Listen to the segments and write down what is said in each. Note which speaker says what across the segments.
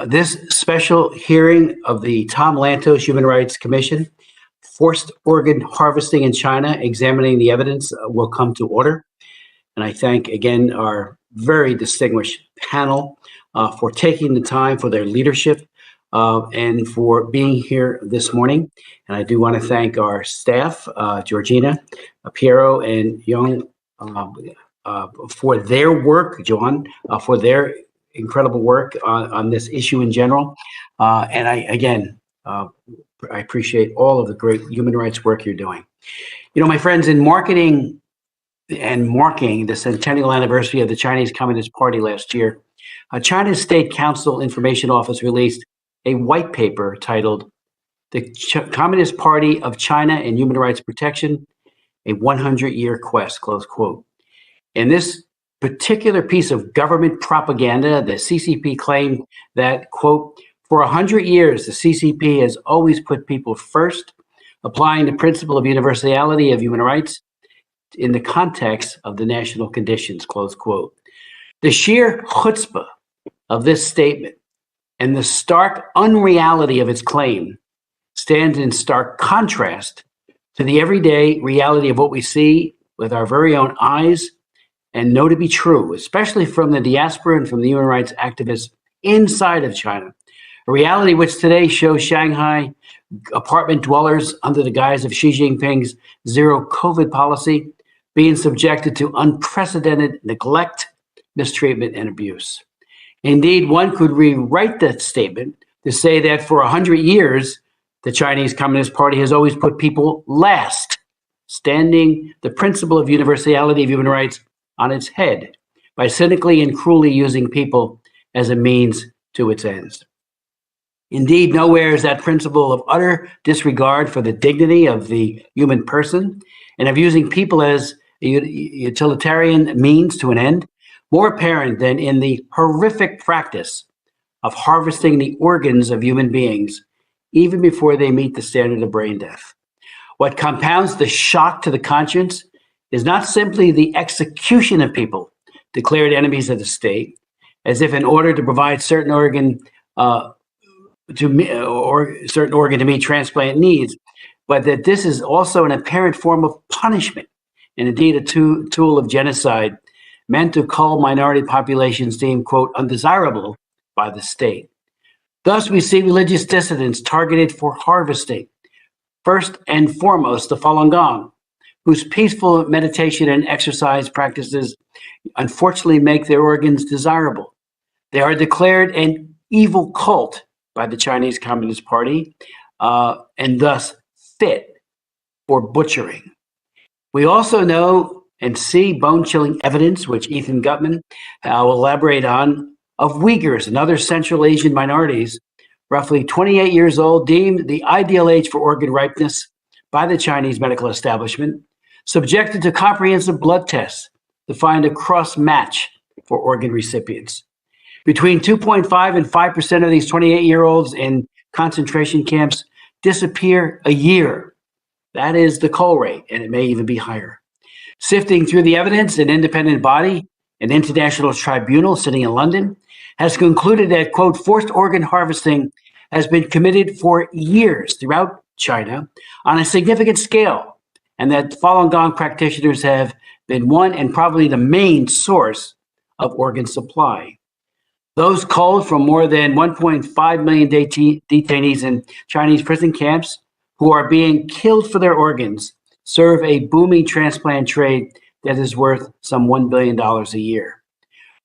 Speaker 1: This special hearing of the Tom Lantos Human Rights Commission, Forced Organ Harvesting in China, Examining the Evidence, will come to order. And I thank again our very distinguished panel for taking the time, for their leadership, and for being here this morning. And I do want to thank our staff, Georgina, Piero, and Young, for their work, John, for their incredible work on this issue in general. And I appreciate all of the great human rights work you're doing. You know, my friends, in marketing and marking the centennial anniversary of the Chinese Communist Party last year, China's State Council Information Office released a white paper titled "The Communist Party of China and Human Rights Protection, a 100-Year Quest," close quote. In this particular piece of government propaganda, the CCP claimed that, quote, "For 100 years, the CCP has always put people first, applying the principle of universality of human rights in the context of the national conditions," close quote. The sheer chutzpah of this statement and the stark unreality of its claim stands in stark contrast to the everyday reality of what we see with our very own eyes and know to be true, especially from the diaspora and from the human rights activists inside of China. A reality which today shows Shanghai apartment dwellers, under the guise of Xi Jinping's zero COVID policy, being subjected to unprecedented neglect, mistreatment, and abuse. Indeed, one could rewrite that statement to say that for 100 years, the Chinese Communist Party has always put people last, standing the principle of universality of human rights on its head by cynically and cruelly using people as a means to its ends. Indeed, nowhere is that principle of utter disregard for the dignity of the human person and of using people as a utilitarian means to an end more apparent than in the horrific practice of harvesting the organs of human beings even before they meet the standard of brain death. What compounds the shock to the conscience is not simply the execution of people declared enemies of the state, as if in order to provide certain organ to meet transplant needs, but that this is also an apparent form of punishment and indeed a tool of genocide meant to cull minority populations deemed, quote, undesirable by the state. Thus, we see religious dissidents targeted for harvesting. First and foremost, the Falun Gong, whose peaceful meditation and exercise practices unfortunately make their organs desirable. They are declared an evil cult by the Chinese Communist Party and thus fit for butchering. We also know and see bone-chilling evidence, which Ethan Gutman will elaborate on, of Uyghurs and other Central Asian minorities, roughly 28 years old, deemed the ideal age for organ ripeness by the Chinese medical establishment, subjected to comprehensive blood tests to find a cross-match for organ recipients. Between 2.5 and 5% of these 28-year-olds in concentration camps disappear a year. That is the cull rate, and it may even be higher. Sifting through the evidence, an independent body, an international tribunal sitting in London, has concluded that, quote, forced organ harvesting has been committed for years throughout China on a significant scale, and that Falun Gong practitioners have been one and probably the main source of organ supply. Those culled from more than 1.5 million detainees in Chinese prison camps who are being killed for their organs serve a booming transplant trade that is worth some $1 billion a year.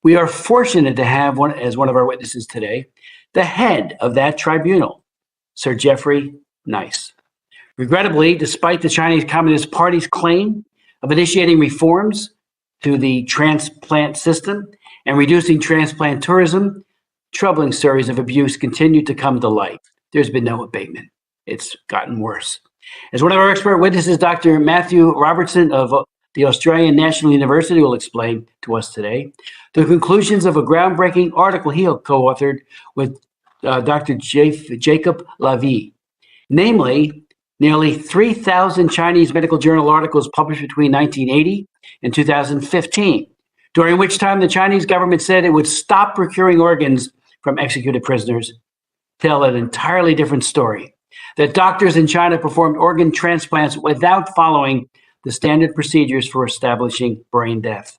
Speaker 1: We are fortunate to have as one of our witnesses today, the head of that tribunal, Sir Jeffrey Nice. Regrettably, despite the Chinese Communist Party's claim of initiating reforms to the transplant system and reducing transplant tourism, troubling stories of abuse continue to come to light. There's been no abatement. It's gotten worse. As one of our expert witnesses, Dr. Matthew Robertson of the Australian National University will explain to us today the conclusions of a groundbreaking article he co-authored with Dr. Jacob Lavie. Namely, nearly 3,000 Chinese medical journal articles published between 1980 and 2015, during which time the Chinese government said it would stop procuring organs from executed prisoners tell an entirely different story. That doctors in China performed organ transplants without following the standard procedures for establishing brain death.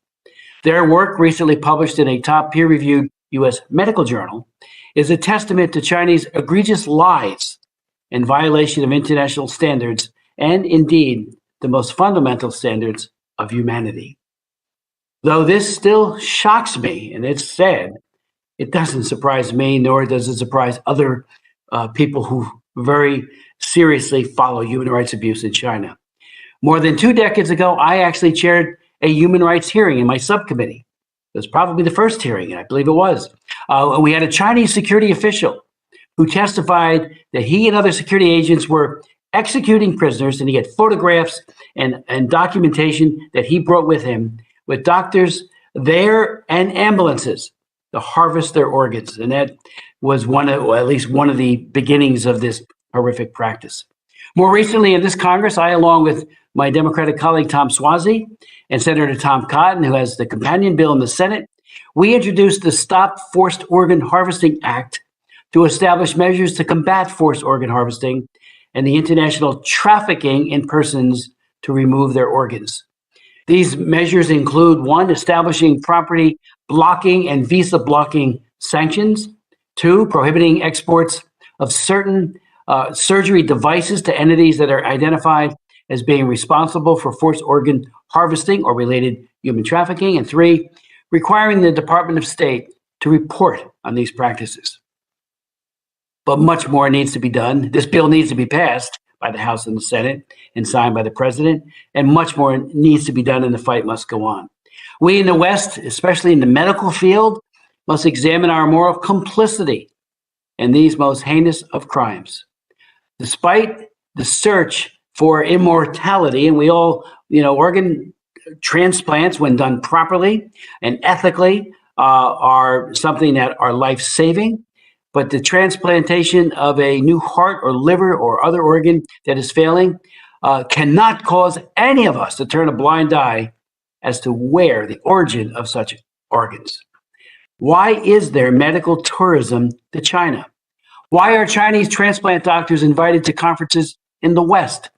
Speaker 1: Their work, recently published in a top peer-reviewed U.S. medical journal, is a testament to Chinese egregious lies and violation of international standards and, indeed, the most fundamental standards of humanity. Though this still shocks me, and it's sad, it doesn't surprise me, nor does it surprise other people who very seriously follow human rights abuse in China. More than 2 decades ago, I actually chaired a human rights hearing in my subcommittee. It was probably the first hearing, I believe it was. We had a Chinese security official who testified that he and other security agents were executing prisoners, and he had photographs and documentation that he brought with him with doctors there and ambulances to harvest their organs. And that was at least one of the beginnings of this horrific practice. More recently in this Congress, I, along with my Democratic colleague Tom Suozzi and Senator Tom Cotton, who has the companion bill in the Senate, we introduced the Stop Forced Organ Harvesting Act to establish measures to combat forced organ harvesting and the international trafficking in persons to remove their organs. These measures include: 1, establishing property blocking and visa blocking sanctions; 2, prohibiting exports of certain surgery devices to entities that are identified as being responsible for forced organ harvesting or related human trafficking; and 3, requiring the Department of State to report on these practices. But much more needs to be done. This bill needs to be passed by the House and the Senate and signed by the President, and much more needs to be done, and the fight must go on. We in the West, especially in the medical field, must examine our moral complicity in these most heinous of crimes. Despite the search for immortality, and we all, organ transplants, when done properly and ethically, are something that are life-saving. But the transplantation of a new heart or liver or other organ that is failing cannot cause any of us to turn a blind eye as to where the origin of such organs. Why is there medical tourism to China? Why are Chinese transplant doctors invited to conferences in the West,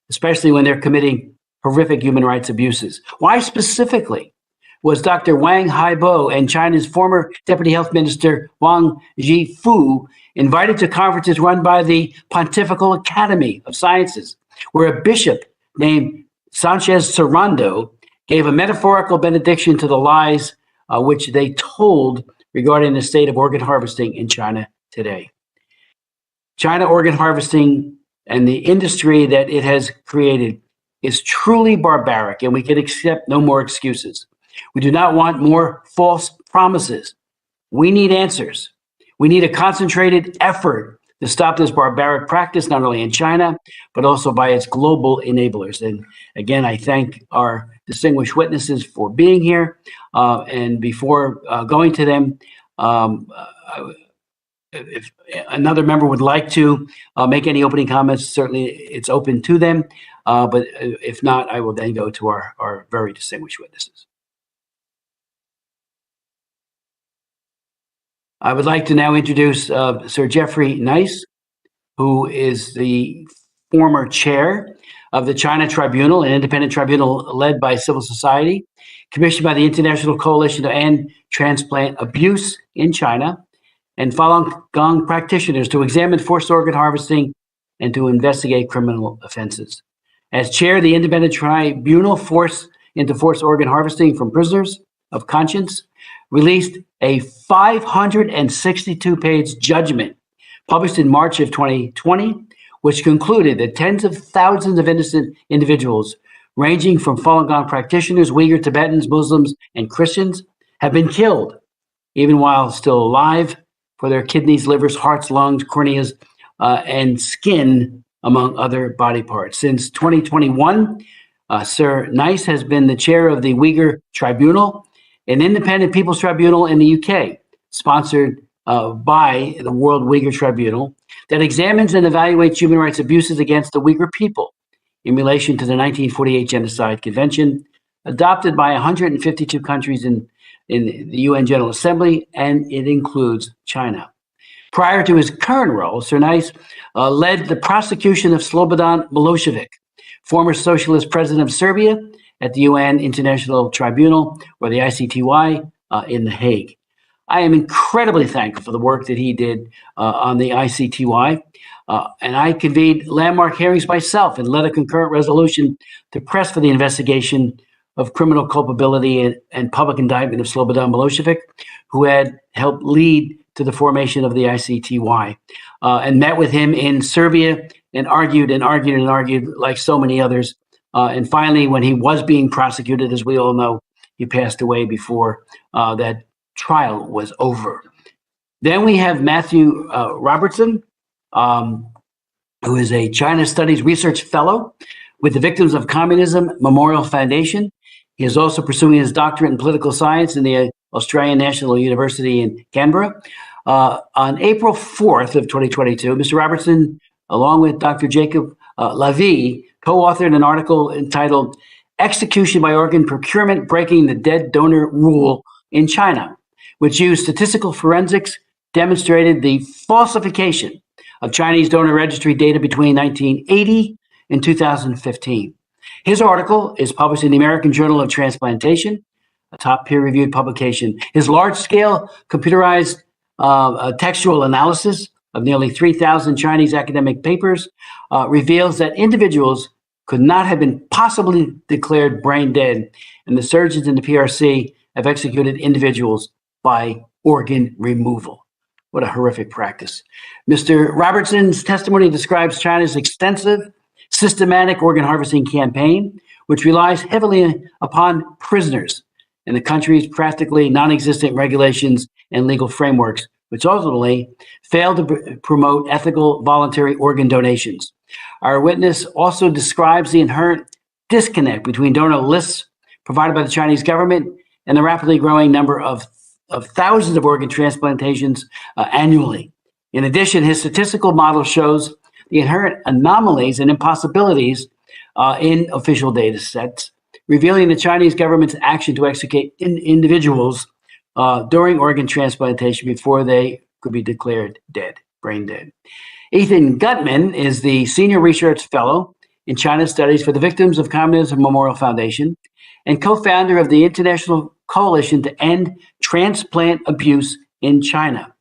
Speaker 1: especially when they're committing horrific human rights abuses? Why specifically was Dr. Wang Haibo and China's former Deputy Health Minister Wang Zhifu invited to conferences run by the Pontifical Academy of Sciences, where a bishop named Sanchez Serrando gave a metaphorical benediction to the lies which they told regarding the state of organ harvesting in China today? China organ harvesting and the industry that it has created is truly barbaric, and we can accept no more excuses. We do not want more false promises. We need answers. We need a concentrated effort to stop this barbaric practice, not only in China, but also by its global enablers. And again, I thank our distinguished witnesses for being here. And before going to them, if another member would like to make any opening comments, certainly it's open to them. But if not, I will then go to our very distinguished witnesses. I would like to now introduce Sir Jeffrey Nice, who is the former chair of the China Tribunal, an independent tribunal led by civil society, commissioned by the International Coalition to End Transplant Abuse in China, and Falun Gong practitioners to examine forced organ harvesting and to investigate criminal offenses. As chair, the independent tribunal forced organ harvesting from prisoners of conscience released a 562-page judgment published in March of 2020, which concluded that tens of thousands of innocent individuals, ranging from Falun Gong practitioners, Uyghur, Tibetans, Muslims, and Christians, have been killed, even while still alive, for their kidneys, livers, hearts, lungs, corneas, and skin, among other body parts. Since 2021, Sir Nice has been the chair of the Uyghur Tribunal, an independent people's tribunal in the UK, sponsored by the World Uyghur Tribunal, that examines and evaluates human rights abuses against the Uyghur people in relation to the 1948 Genocide Convention, adopted by 152 countries in the UN General Assembly, and it includes China. Prior to his current role, Cernice led the prosecution of Slobodan Milosevic, former socialist president of Serbia, at the UN International Tribunal, or the ICTY, in The Hague. I am incredibly thankful for the work that he did on the ICTY, and I convened landmark hearings myself and led a concurrent resolution to press for the investigation of criminal culpability and public indictment of Slobodan Milosevic, who had helped lead to the formation of the ICTY, and met with him in Serbia and argued like so many others. And finally, when he was being prosecuted, as we all know, he passed away before that trial was over. Then we have Matthew Robertson, who is a China Studies Research Fellow with the Victims of Communism Memorial Foundation. He is also pursuing his doctorate in political science in the Australian National University in Canberra. On April 4th of 2022, Mr. Robertson, along with Dr. Jacob Lavie, co-authored an article entitled Execution by Organ Procurement, Breaking the Dead Donor Rule in China, which used statistical forensics, demonstrated the falsification of Chinese donor registry data between 1980 and 2015. His article is published in the American Journal of Transplantation, a top peer-reviewed publication. His large-scale computerized textual analysis of nearly 3,000 Chinese academic papers reveals that individuals could not have been possibly declared brain dead, and the surgeons in the PRC have executed individuals by organ removal. What a horrific practice. Mr. Robertson's testimony describes China's extensive, systematic organ harvesting campaign, which relies heavily upon prisoners and the country's practically non-existent regulations and legal frameworks, which ultimately failed to promote ethical voluntary organ donations. Our witness also describes the inherent disconnect between donor lists provided by the Chinese government and the rapidly growing number of thousands of organ transplantations annually. In addition, his statistical model shows the inherent anomalies and impossibilities in official data sets, revealing the Chinese government's action to execute individuals during organ transplantation before they could be declared dead, brain dead. Ethan Gutman is the Senior Research Fellow in China Studies for the Victims of Communism Memorial Foundation and co-founder of the International Coalition to End Transplant Abuse in China.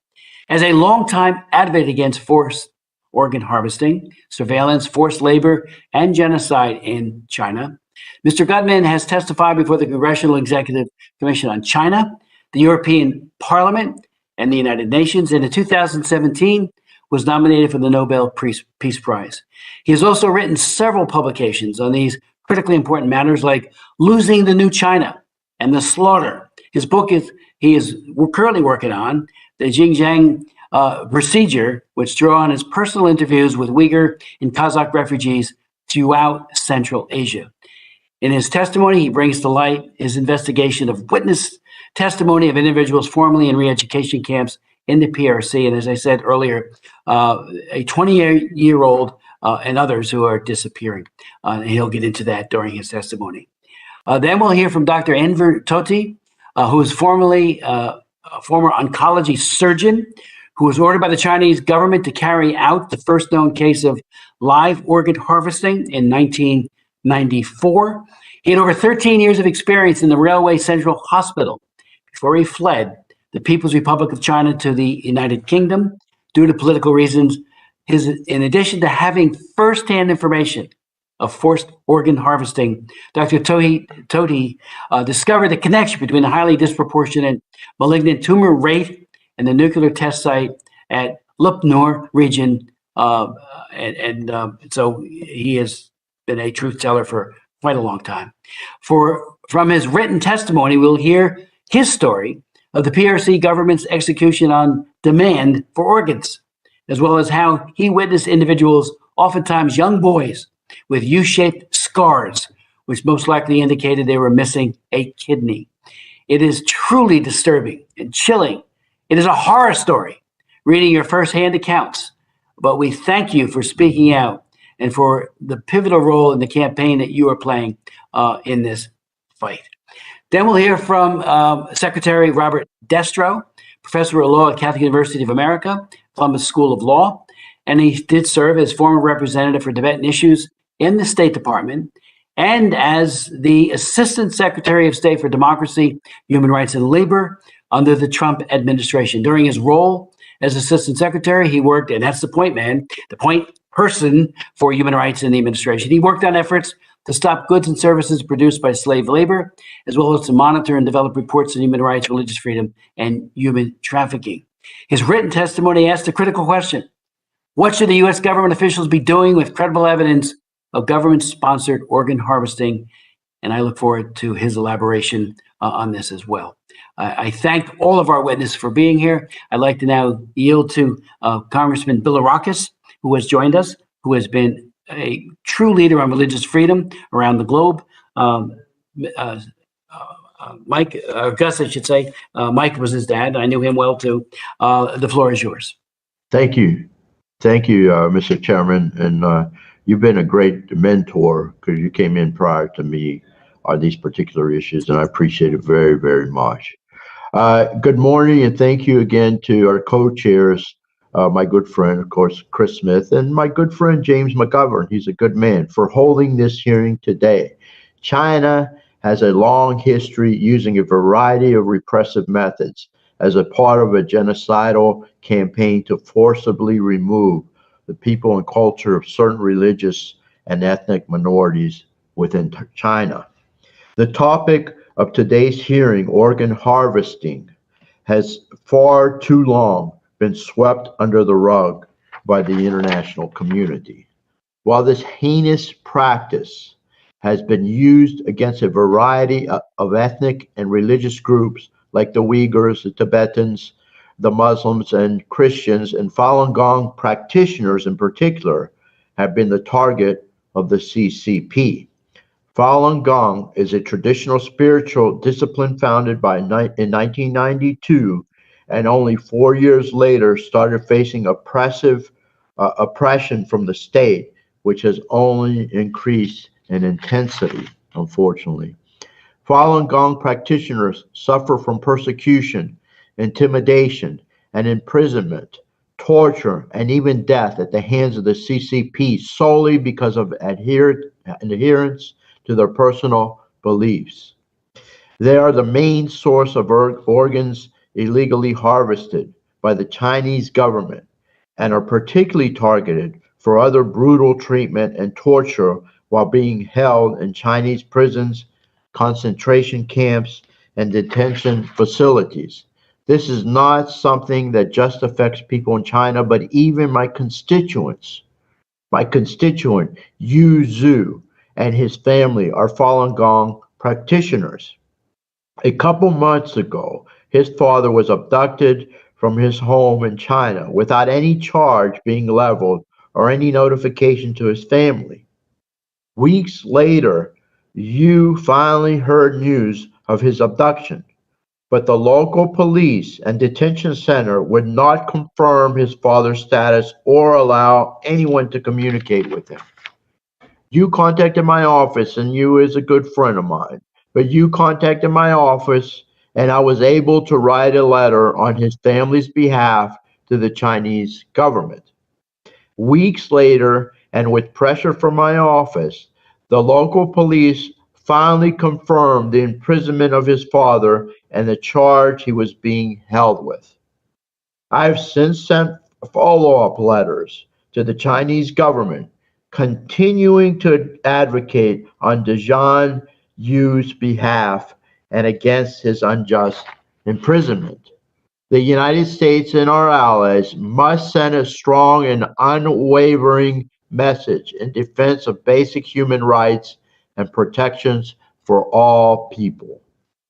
Speaker 1: As a longtime advocate against forced organ harvesting, surveillance, forced labor, and genocide in China, Mr. Gutman has testified before the Congressional Executive Commission on China, the European Parliament, and the United Nations, and in 2017 was nominated for the Nobel Peace Prize. He has also written several publications on these critically important matters like Losing the New China and The Slaughter. His book we're currently working on, The Xinjiang Procedure, which draw on his personal interviews with Uyghur and Kazakh refugees throughout Central Asia. In his testimony, he brings to light his investigation of witness testimony of individuals formerly in re-education camps in the PRC, and as I said earlier, a 20-year-old and others who are disappearing. And he'll get into that during his testimony. Then we'll hear from Dr. Enver Tohti, who is formerly a former oncology surgeon who was ordered by the Chinese government to carry out the first known case of live organ harvesting in 1994. He had over 13 years of experience in the Railway Central Hospital before he fled the People's Republic of China to the United Kingdom due to political reasons. In addition to having firsthand information of forced organ harvesting, Dr. Tohti discovered the connection between the highly disproportionate malignant tumor rate and the nuclear test site at Lupnor region. So he has been a truth teller for quite a long time. From his written testimony, we'll hear his story of the PRC government's execution on demand for organs, as well as how he witnessed individuals, oftentimes young boys, with U-shaped scars, which most likely indicated they were missing a kidney. It is truly disturbing and chilling. It is a horror story, reading your firsthand accounts, but we thank you for speaking out and for the pivotal role in the campaign that you are playing in this fight. Then we'll hear from Secretary Robert Destro, professor of law at Catholic University of America, Columbus School of Law, and he did serve as former representative for Tibetan issues in the State Department and as the Assistant Secretary of State for Democracy, Human Rights, and Labor under the Trump administration. During his role as Assistant Secretary, he worked, and that's the point man, the point person for human rights in the administration. He worked on efforts to stop goods and services produced by slave labor, as well as to monitor and develop reports on human rights, religious freedom, and human trafficking. His written testimony asked a critical question: what should the U.S. government officials be doing with credible evidence of government-sponsored organ harvesting? And I look forward to his elaboration on this as well. I thank all of our witnesses for being here. I'd like to now yield to Congressman Bilirakis, who has joined us, who has been a true leader on religious freedom around the globe. Mike, Gus, I should say. Mike was his dad. I knew him well, too. The floor is yours.
Speaker 2: Thank you. Thank you, Mr. Chairman. And you've been a great mentor because you came in prior to me on these particular issues, and I appreciate it very, very much. Good morning, and thank you again to our co-chairs, my good friend, of course, Chris Smith, and my good friend, James McGovern. He's a good man for holding this hearing today. China has a long history using a variety of repressive methods as a part of a genocidal campaign to forcibly remove the people and culture of certain religious and ethnic minorities within China. The topic of today's hearing, organ harvesting, has far too long been swept under the rug by the international community. While this heinous practice has been used against a variety of ethnic and religious groups like the Uyghurs, the Tibetans, the Muslims, and Christians, and Falun Gong practitioners in particular have been the target of the CCP. Falun Gong is a traditional spiritual discipline founded in 1992, and only 4 years later started facing oppression from the state, which has only increased in intensity, unfortunately. Falun Gong practitioners suffer from persecution, intimidation, and imprisonment, torture, and even death at the hands of the CCP solely because of adherence to their personal beliefs. They are the main source of organs illegally harvested by the Chinese government and are particularly targeted for other brutal treatment and torture while being held in Chinese prisons, concentration camps, and detention facilities. This is not something that just affects people in China, but even my constituents. My constituent, Yu Zhu, and his family are Falun Gong practitioners. A couple months ago, his father was abducted from his home in China without any charge being leveled or any notification to his family. Weeks later, Yu finally heard news of his abduction, but the local police and detention center would not confirm his father's status or allow anyone to communicate with him. You contacted my office, and Yu is a good friend of mine, but you contacted my office, and I was able to write a letter on his family's behalf to the Chinese government. Weeks later, and with pressure from my office, the local police finally confirmed the imprisonment of his father and the charge he was being held with. I've since sent follow-up letters to the Chinese government, continuing to advocate on Dejan Yu's behalf and against his unjust imprisonment. The United States and our allies must send a strong and unwavering message in defense of basic human rights and protections for all people.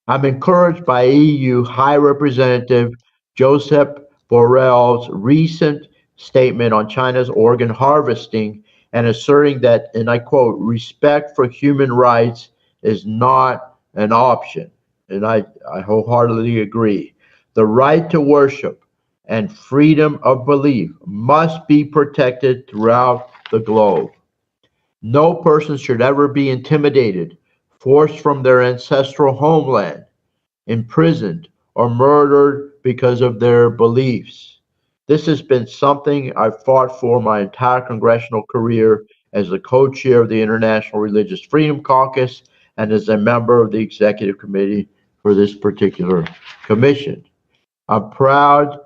Speaker 2: I'm encouraged by EU High Representative Josep Borrell's recent statement on China's organ harvesting and asserting that, and I quote, respect for human rights is not an option. And I wholeheartedly agree. The right to worship and freedom of belief must be protected throughout the globe. No person should ever be intimidated, forced from their ancestral homeland, imprisoned, or murdered because of their beliefs. This has been something I've fought for my entire congressional career as the co-chair of the International Religious Freedom Caucus and as a member of the executive committee for this particular commission. I'm proud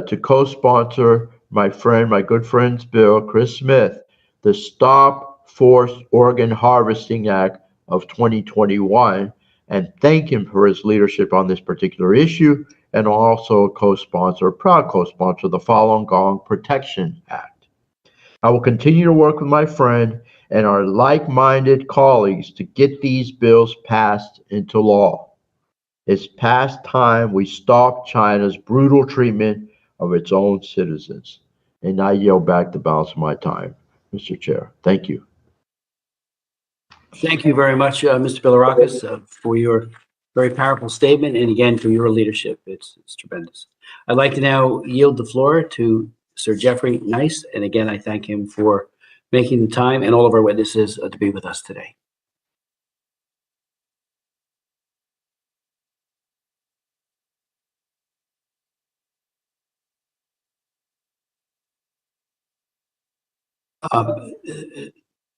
Speaker 2: to co-sponsor my good friend's bill, Chris Smith, the Stop Forced Organ Harvesting Act of 2021, and thank him for his leadership on this particular issue, and also a proud co-sponsor of the Falun Gong Protection Act. I will continue to work with my friend and our like-minded colleagues to get these bills passed into law. It's past time we stop China's brutal treatment of its own citizens. And I yield back the balance of my time, Mr. Chair. Thank you.
Speaker 1: Thank you very much, Mr. Bilirakis, for your very powerful statement, and again, for your leadership. It's tremendous. I'd like to now yield the floor to Sir Jeffrey Nice, and again, I thank him for making the time and all of our witnesses to be with us today.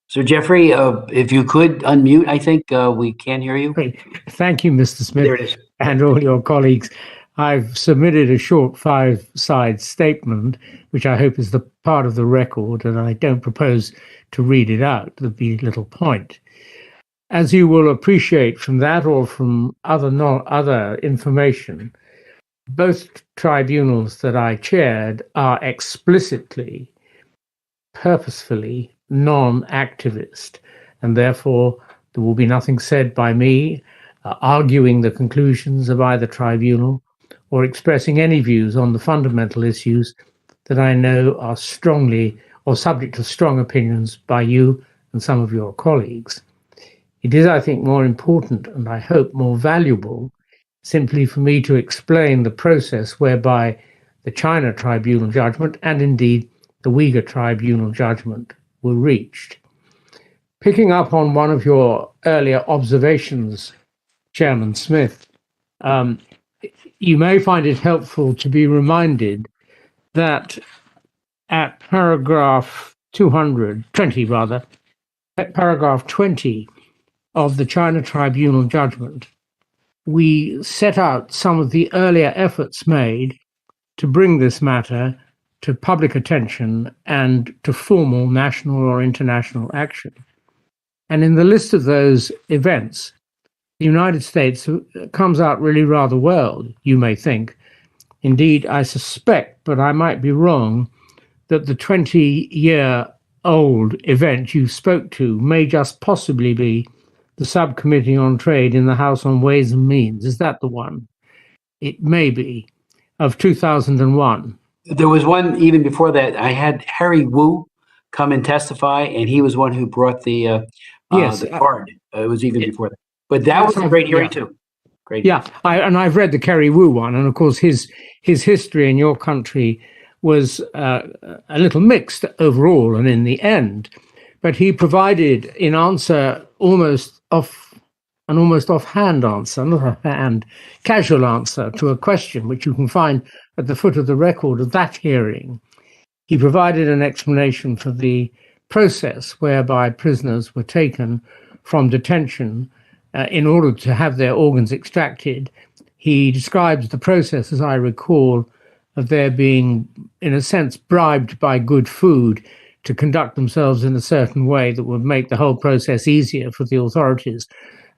Speaker 1: Sir Jeffrey, if you could unmute, I think we can hear you.
Speaker 3: Great. Thank you, Mr. Smith,
Speaker 1: There it is.
Speaker 3: and all your colleagues. I've submitted a short 5-side statement, which I hope is the part of the record, and I don't propose to read it out. There'll be little point. As you will appreciate from that or from other information, both tribunals that I chaired are explicitly, purposefully non-activist, and therefore there will be nothing said by me arguing the conclusions of either tribunal or expressing any views on the fundamental issues that I know are strongly or subject to strong opinions by you and some of your colleagues. It is, I think, more important and I hope more valuable simply for me to explain the process whereby the China Tribunal judgment and indeed the Uyghur Tribunal judgment were reached. Picking up on one of your earlier observations, Chairman Smith, you may find it helpful to be reminded that at paragraph 20 of the China Tribunal judgment, we set out some of the earlier efforts made to bring this matter to public attention and to formal national or international action. And in the list of those events, the United States comes out really rather well, you may think. Indeed, I suspect, but I might be wrong, that the 20-year-old event you spoke to may just possibly be the Subcommittee on Trade in the House on Ways and Means. Is that the one? It may be, of 2001.
Speaker 1: There was one even before that. I had Harry Wu come and testify, and he was one who brought the card. It was even before that. But that was a great hearing too. Great.
Speaker 3: Yeah, I've read the Kerry Wu one, and of course his history in your country was a little mixed overall and in the end. But he provided in answer almost offhand answer, not a hand, casual answer to a question which you can find at the foot of the record of that hearing. He provided an explanation for the process whereby prisoners were taken from detention in order to have their organs extracted. He describes the process, as I recall, of their being, in a sense, bribed by good food to conduct themselves in a certain way that would make the whole process easier for the authorities,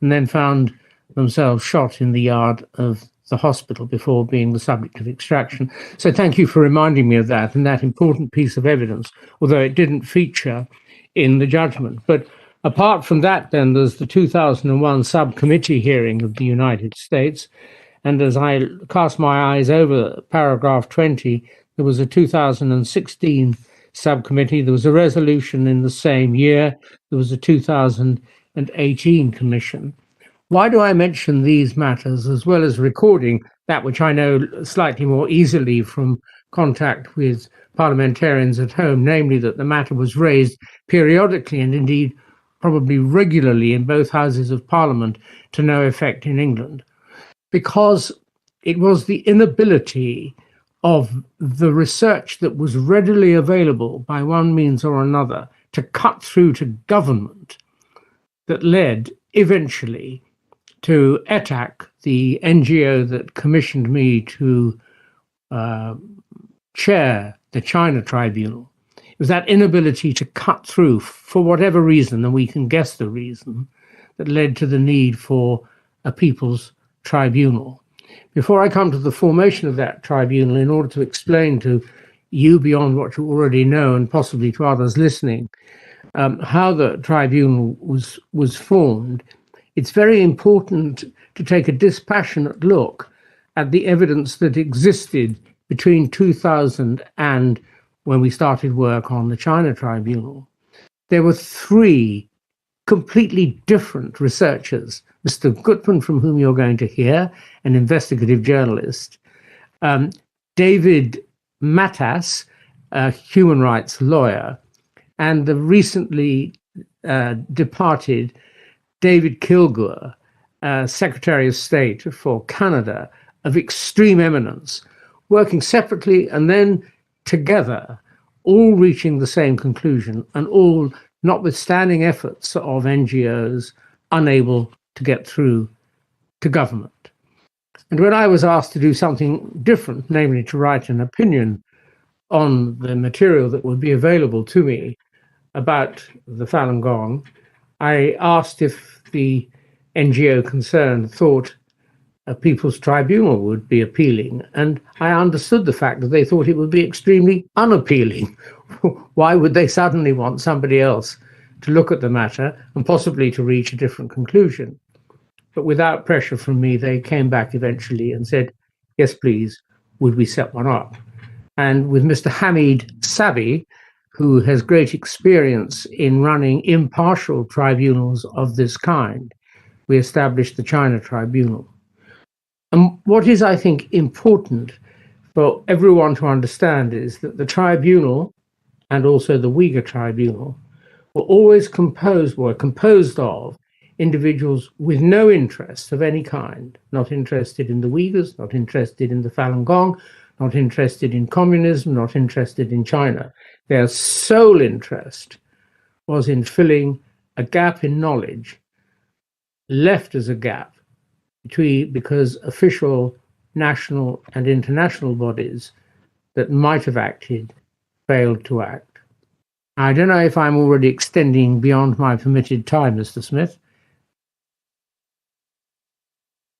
Speaker 3: and then found themselves shot in the yard of the hospital before being the subject of extraction. So thank you for reminding me of that and that important piece of evidence, although it didn't feature in the judgment. But apart from that, then, there's the 2001 subcommittee hearing of the United States. And as I cast my eyes over paragraph 20, there was a 2016 subcommittee. There was a resolution in the same year. There was a 2018 commission. Why do I mention these matters as well as recording that which I know slightly more easily from contact with parliamentarians at home, namely that the matter was raised periodically and indeed probably regularly in both houses of Parliament to no effect in England, because it was the inability of the research that was readily available by one means or another to cut through to government that led eventually to Epoch, the NGO that commissioned me to chair the China Tribunal. It was that inability to cut through, for whatever reason, and we can guess the reason, that led to the need for a people's tribunal. Before I come to the formation of that tribunal, in order to explain to you, beyond what you already know and possibly to others listening, how the tribunal was formed, it's very important to take a dispassionate look at the evidence that existed between 2000 and when we started work on the China Tribunal. There were three completely different researchers. Mr. Gutman, from whom you're going to hear, an investigative journalist, David Matas, a human rights lawyer, and the recently departed David Kilgour, Secretary of State for Canada, of extreme eminence, working separately and then together, all reaching the same conclusion, and all notwithstanding efforts of NGOs unable to get through to government. And when I was asked to do something different, namely to write an opinion on the material that would be available to me about the Falun Gong, I asked if the NGO concerned thought a people's tribunal would be appealing, and I understood the fact that they thought it would be extremely unappealing. Why would they suddenly want somebody else to look at the matter and possibly to reach a different conclusion? But without pressure from me, they came back eventually and said, yes, please, would we set one up? And with Mr. Hamid Sabi, who has great experience in running impartial tribunals of this kind, we established the China Tribunal. And what is, I think, important for everyone to understand is that the tribunal and also the Uyghur Tribunal were composed of individuals with no interest of any kind, not interested in the Uyghurs, not interested in the Falun Gong, not interested in communism, not interested in China. Their sole interest was in filling a gap in knowledge left as a gap because official national and international bodies that might have acted failed to act. I don't know if I'm already extending beyond my permitted time, Mr. Smith.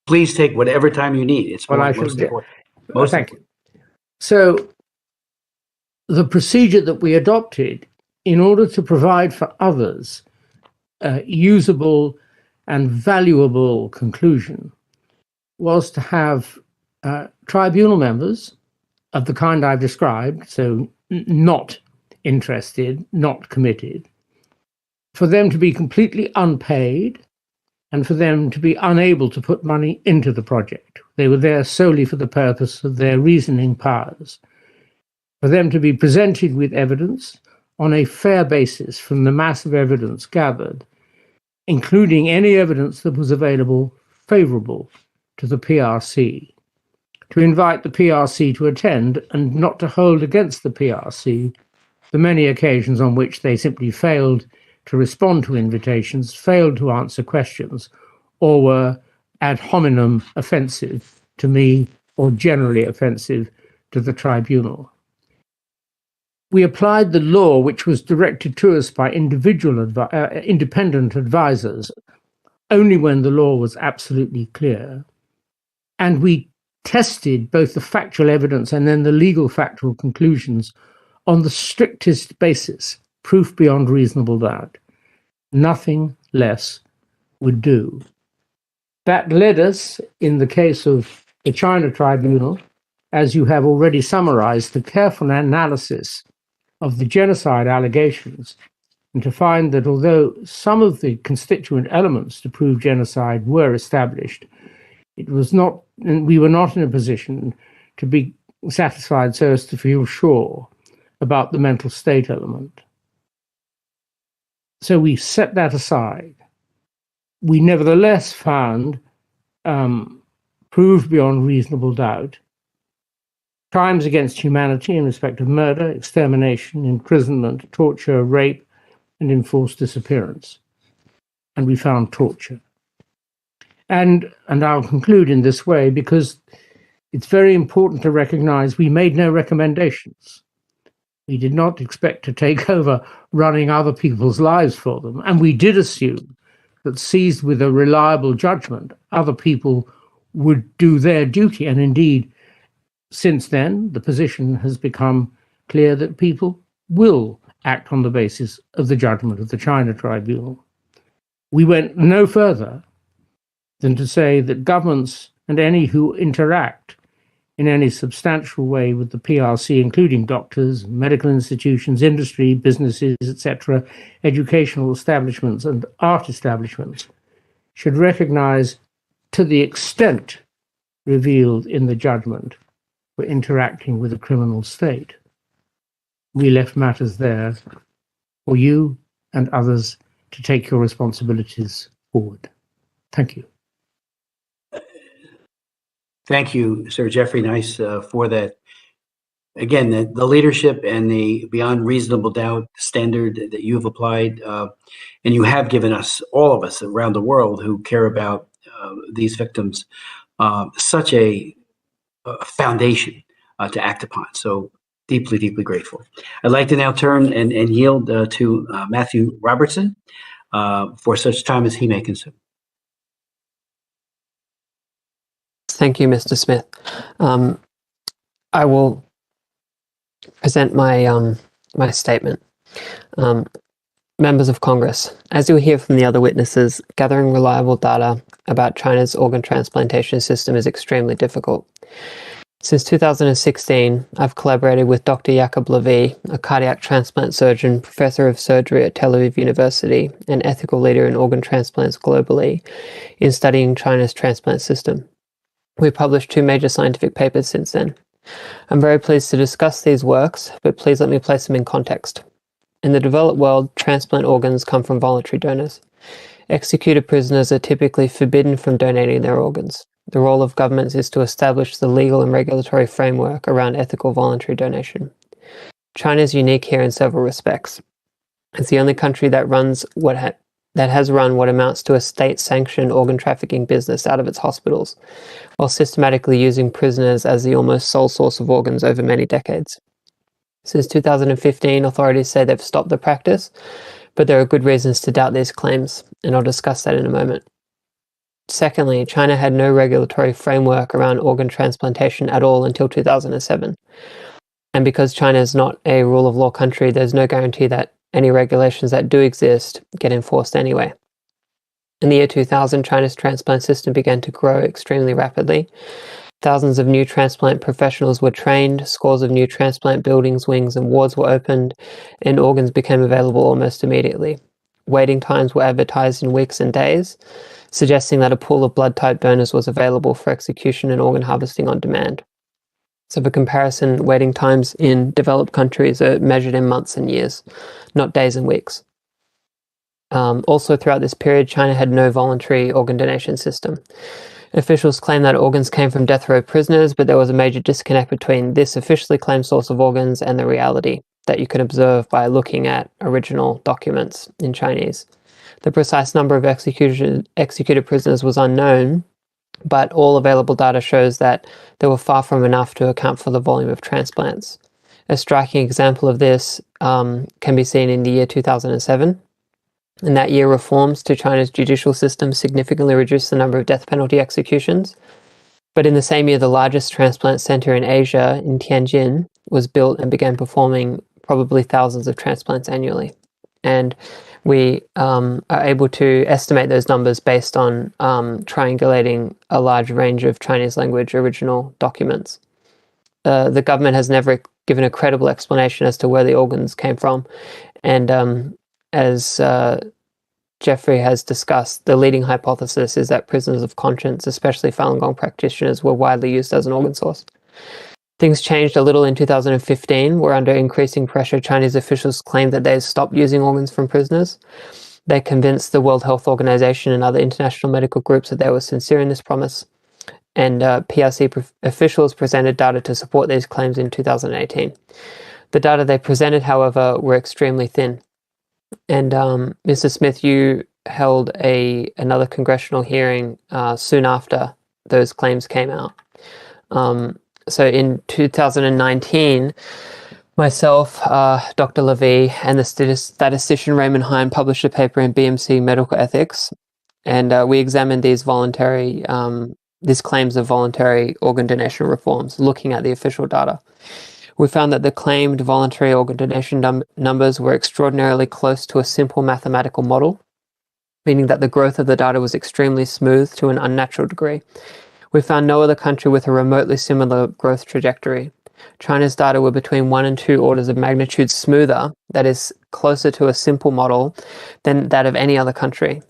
Speaker 1: Please take whatever time you need. It's
Speaker 3: Well,
Speaker 1: most important. Most
Speaker 3: thank you. So the procedure that we adopted in order to provide for others a usable and valuable conclusion was to have tribunal members of the kind I've described, so not interested, not committed, for them to be completely unpaid, and for them to be unable to put money into the project. They were there solely for the purpose of their reasoning powers. For them to be presented with evidence on a fair basis from the mass of evidence gathered, including any evidence that was available favorable to the PRC, to invite the PRC to attend and not to hold against the PRC the many occasions on which they simply failed to respond to invitations, failed to answer questions, or were ad hominem offensive to me or generally offensive to the tribunal. We applied the law which was directed to us by independent advisors only when the law was absolutely clear. And we tested both the factual evidence and then the legal factual conclusions on the strictest basis, proof beyond reasonable doubt. Nothing less would do. That led us, in the case of the China Tribunal, as you have already summarized, to careful analysis of the genocide allegations, and to find that although some of the constituent elements to prove genocide were established, it was not, and we were not in a position to be satisfied so as to feel sure about the mental state element. So we set that aside. We nevertheless found, proved beyond reasonable doubt, crimes against humanity in respect of murder, extermination, imprisonment, torture, rape, and enforced disappearance. And we found torture. And I'll conclude in this way because it's very important to recognize we made no recommendations. We did not expect to take over running other people's lives for them. And we did assume that, seized with a reliable judgment, other people would do their duty. And indeed, since then, the position has become clear that people will act on the basis of the judgment of the China Tribunal. We went no further than to say that governments and any who interact in any substantial way with the PRC, including doctors, medical institutions, industry, businesses, etc., educational establishments and art establishments, should recognize, to the extent revealed in the judgment, for interacting with a criminal state. We left matters there for you and others to take your responsibilities forward. Thank you.
Speaker 1: Thank you, Sir Jeffrey Nice, for that. Again, the leadership and the beyond reasonable doubt standard that you've applied, and you have given us, all of us around the world who care about these victims, such a foundation to act upon. So deeply, deeply grateful. I'd like to now turn and yield to Matthew Robertson for such time as he may consume.
Speaker 4: Thank you, Mr. Smith. I will present my my statement. Members of Congress, as you'll hear from the other witnesses, gathering reliable data about China's organ transplantation system is extremely difficult. Since 2016, I've collaborated with Dr. Jakob Levy, a cardiac transplant surgeon, professor of surgery at Tel Aviv University, and ethical leader in organ transplants globally, in studying China's transplant system. We've published 2 major scientific papers since then. I'm very pleased to discuss these works, but please let me place them in context. In the developed world, transplant organs come from voluntary donors. Executed prisoners are typically forbidden from donating their organs. The role of governments is to establish the legal and regulatory framework around ethical voluntary donation. China is unique here in several respects. It's the only country that has run what amounts to a state-sanctioned organ trafficking business out of its hospitals, while systematically using prisoners as the almost sole source of organs over many decades. Since 2015, authorities say they've stopped the practice, but there are good reasons to doubt these claims, and I'll discuss that in a moment. Secondly, China had no regulatory framework around organ transplantation at all until 2007. And because China is not a rule of law country, there's no guarantee that any regulations that do exist get enforced anyway. In the year 2000, China's transplant system began to grow extremely rapidly. Thousands of new transplant professionals were trained, scores of new transplant buildings, wings, and wards were opened, and organs became available almost immediately. Waiting times were advertised in weeks and days, suggesting that a pool of blood-type donors was available for execution and organ harvesting on demand. So for comparison, waiting times in developed countries are measured in months and years, not days and weeks. Also, throughout this period, China had no voluntary organ donation system. Officials claim that organs came from death row prisoners, but there was a major disconnect between this officially claimed source of organs and the reality that you can observe by looking at original documents in Chinese. The precise number of executed prisoners was unknown, but all available data shows that there were far from enough to account for the volume of transplants. A striking example of this can be seen in the year 2007. In that year, reforms to China's judicial system significantly reduced the number of death penalty executions. But in the same year, the largest transplant center in Asia, in Tianjin, was built and began performing probably thousands of transplants annually. And we are able to estimate those numbers based on triangulating a large range of Chinese language original documents. The government has never given a credible explanation as to where the organs came from. And as Jeffrey has discussed, the leading hypothesis is that prisoners of conscience, especially Falun Gong practitioners, were widely used as an organ source. Things changed a little in 2015, where under increasing pressure, Chinese officials claimed that they had stopped using organs from prisoners. They convinced the World Health Organization and other international medical groups that they were sincere in this promise, and PRC officials presented data to support these claims in 2018. The data they presented, however, were extremely thin. And Mr. Smith, you held another congressional hearing soon after those claims came out. So in 2019, myself, Dr. Levy, and the statistician Raymond Hine published a paper in BMC Medical Ethics, and we examined these claims of voluntary organ donation reforms, looking at the official data. We found that the claimed voluntary organ donation numbers were extraordinarily close to a simple mathematical model, meaning that the growth of the data was extremely smooth to an unnatural degree. We found no other country with a remotely similar growth trajectory. China's data were between 1 and 2 orders of magnitude smoother, that is, closer to a simple model than that of any other country.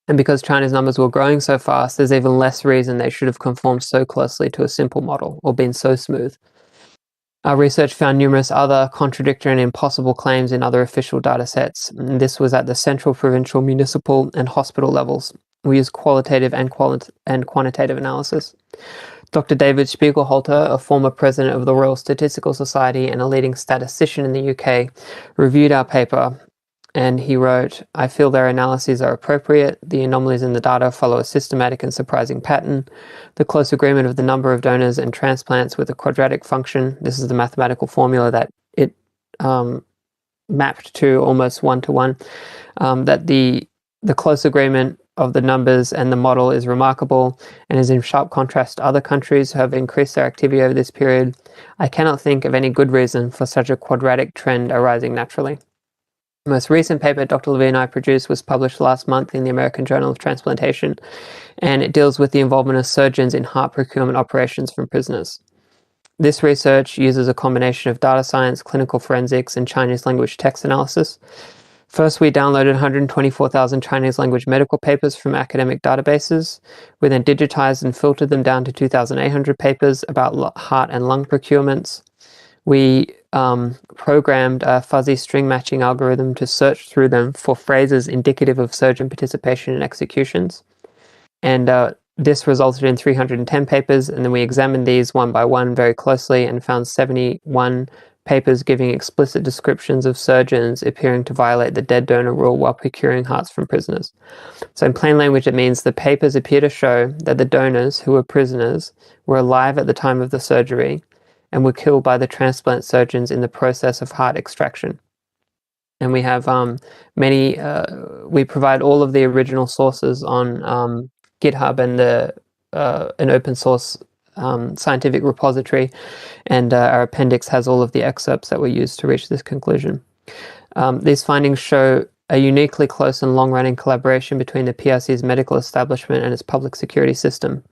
Speaker 4: And because China's numbers were growing so fast, there's even less reason they should have conformed so closely to a simple model or been so smooth. Our research found numerous other contradictory and impossible claims in other official data sets. And this was at the central, provincial, municipal, and hospital levels. We used qualitative and quantitative analysis. Dr. David Spiegelhalter, a former president of the Royal Statistical Society and a leading statistician in the UK, reviewed our paper, and he wrote, "I feel their analyses are appropriate. The anomalies in the data follow a systematic and surprising pattern. The close agreement of the number of donors and transplants with a quadratic function," this is the mathematical formula that it mapped to almost 1-to-1, that the close agreement of the numbers and the model is remarkable and is in sharp contrast to other countries who have increased their activity over this period. I cannot think of any good reason for such a quadratic trend arising naturally. The most recent paper Dr. Levy and I produced was published last month in the American Journal of Transplantation, and it deals with the involvement of surgeons in heart procurement operations from prisoners. This research uses a combination of data science, clinical forensics, and Chinese language text analysis. First, we downloaded 124,000 Chinese language medical papers from academic databases. We then digitized and filtered them down to 2,800 papers about heart and lung procurements. We programmed a fuzzy string matching algorithm to search through them for phrases indicative of surgeon participation in executions. And this resulted in 310 papers, and then we examined these one by one very closely and found 71 papers giving explicit descriptions of surgeons appearing to violate the dead donor rule while procuring hearts from prisoners. So in plain language, it means the papers appear to show that the donors, who were prisoners, were alive at the time of the surgery and were killed by the transplant surgeons in the process of heart extraction. And we have we provide all of the original sources on GitHub and an open source scientific repository, and our appendix has all of the excerpts that were used to reach this conclusion. These findings show a uniquely close and long-running collaboration between the PRC's medical establishment and its public security system.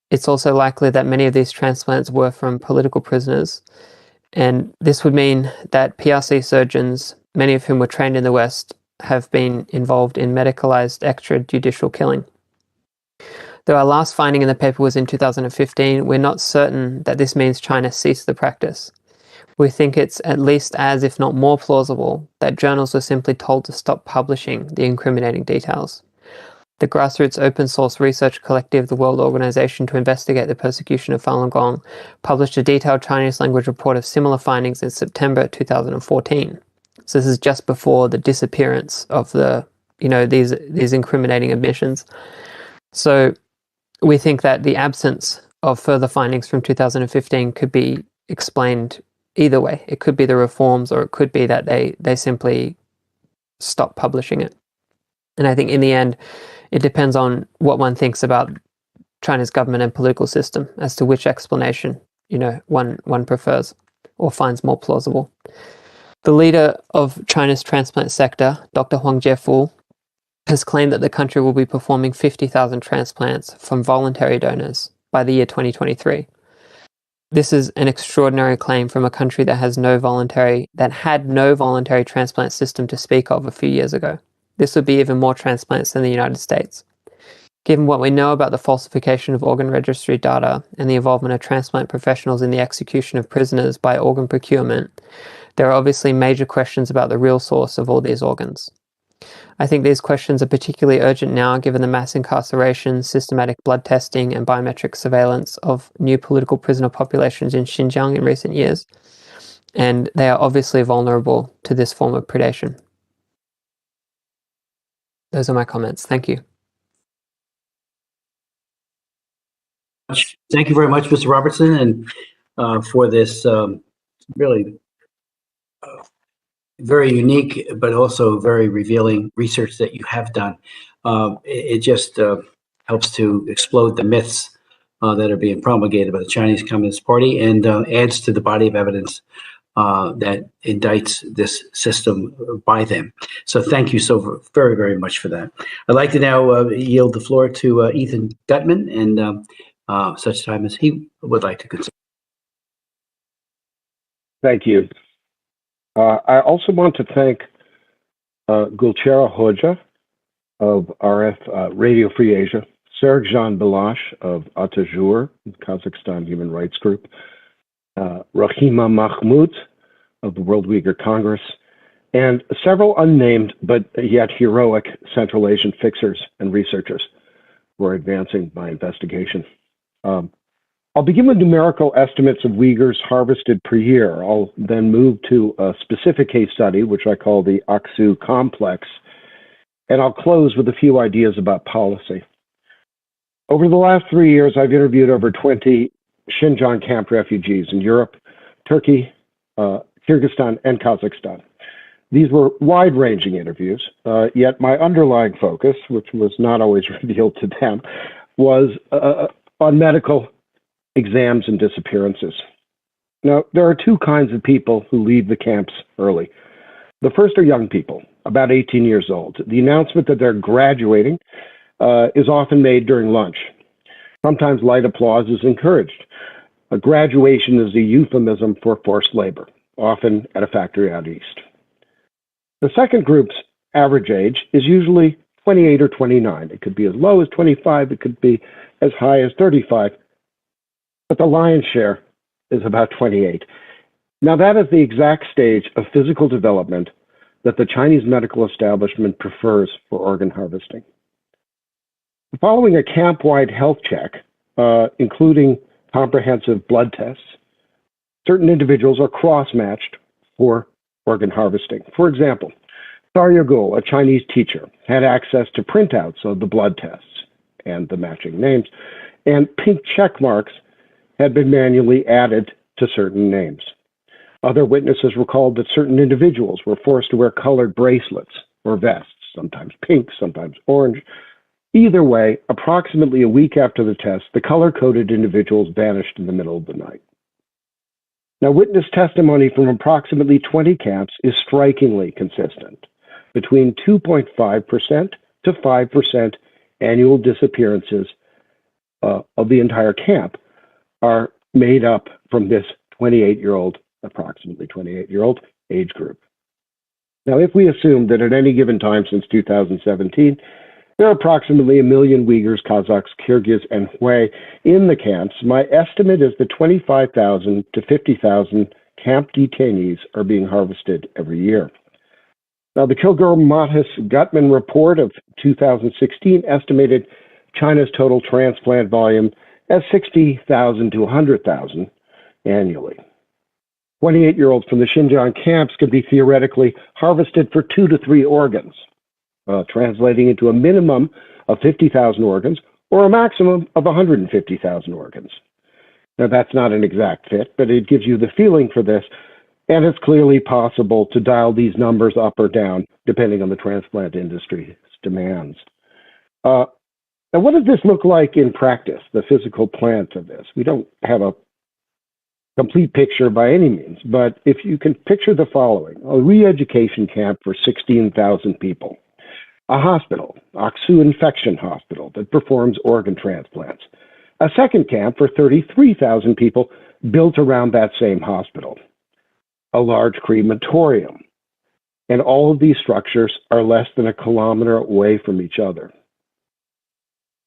Speaker 4: It's also likely that many of these transplants were from political prisoners, and this would mean that PRC surgeons, many of whom were trained in the West, have been involved in medicalized extrajudicial killing. Though our last finding in the paper was in 2015, we're not certain that this means China ceased the practice. We think it's at least as, if not more plausible, that journals were simply told to stop publishing the incriminating details. The grassroots open source research collective, the World Organization to Investigate the Persecution of Falun Gong, published a detailed Chinese language report of similar findings in September 2014. So this is just before the disappearance of these incriminating admissions. So we think that the absence of further findings from 2015 could be explained either way. It could be the reforms, or it could be that they simply stopped publishing it. And I think in the end, it depends on what one thinks about China's government and political system as to which explanation, one prefers or finds more plausible. The leader of China's transplant sector, Dr. Huang Jiefu, has claimed that the country will be performing 50,000 transplants from voluntary donors by the year 2023. This is an extraordinary claim from a country that had no voluntary transplant system to speak of a few years ago. This would be even more transplants than the United States. Given what we know about the falsification of organ registry data and the involvement of transplant professionals in the execution of prisoners by organ procurement, there are obviously major questions about the real source of all these organs. I think these questions are particularly urgent now given the mass incarceration, systematic blood testing, and biometric surveillance of new political prisoner populations in Xinjiang in recent years, and they are obviously vulnerable to this form of predation. Those are my comments. Thank you.
Speaker 1: Thank you very much, Mr. Robertson, and for this really very unique, but also very revealing research that you have done. It just helps to explode the myths that are being promulgated by the Chinese Communist Party and adds to the body of evidence that indicts this system by them. So thank you so very, very much for that. I'd like to now yield the floor to Ethan Gutman, and such time as he would like to consider.
Speaker 5: Thank you. I also want to thank Gulchera Hoja of RF Radio Free Asia, Sergjan Belash of Atajur, Kazakhstan Human Rights Group, Rahima Mahmoud of the World Uyghur Congress, and several unnamed but yet heroic Central Asian fixers and researchers who are advancing my investigation. I'll begin with numerical estimates of Uyghurs harvested per year. I'll then move to a specific case study, which I call the Aksu Complex, and I'll close with a few ideas about policy. Over the last 3 years, I've interviewed over 20 Xinjiang camp refugees in Europe, Turkey, Kyrgyzstan, and Kazakhstan. These were wide-ranging interviews, yet my underlying focus, which was not always revealed to them, was on medical exams and disappearances. Now, there are two kinds of people who leave the camps early. The first are young people, about 18 years old. The announcement that they're graduating is often made during lunch. Sometimes light applause is encouraged. A graduation is a euphemism for forced labor, often at a factory out east. The second group's average age is usually 28 or 29. It could be as low as 25, it could be as high as 35, but the lion's share is about 28. Now that is the exact stage of physical development that the Chinese medical establishment prefers for organ harvesting. Following a camp-wide health check, including comprehensive blood tests, certain individuals are cross-matched for organ harvesting. For example, Saryagul, a Chinese teacher, had access to printouts of the blood tests and the matching names, and pink check marks had been manually added to certain names. Other witnesses recalled that certain individuals were forced to wear colored bracelets or vests, sometimes pink, sometimes orange. Either way, approximately a week after the test, the color-coded individuals vanished in the middle of the night. Now, witness testimony from approximately 20 camps is strikingly consistent. Between 2.5% to 5% annual disappearances of the entire camp are made up from this 28-year-old, approximately 28-year-old age group. Now, if we assume that at any given time since 2017, there are approximately 1 million Uyghurs, Kazakhs, Kyrgyz, and Hui in the camps, my estimate is that 25,000 to 50,000 camp detainees are being harvested every year. Now, the Kilgore-Mattis-Gutman report of 2016 estimated China's total transplant volume as 60,000 to 100,000 annually. 28-year-olds from the Xinjiang camps could be theoretically harvested for 2 to 3 organs, translating into a minimum of 50,000 organs or a maximum of 150,000 organs. Now, that's not an exact fit, but it gives you the feeling for this, and it's clearly possible to dial these numbers up or down depending on the transplant industry's demands. Now, what does this look like in practice, the physical plant of this? We don't have a complete picture by any means, but if you can picture the following: a re-education camp for 16,000 people, a hospital, Aksu Infection Hospital, that performs organ transplants, a second camp for 33,000 people built around that same hospital, a large crematorium, and all of these structures are less than a kilometer away from each other.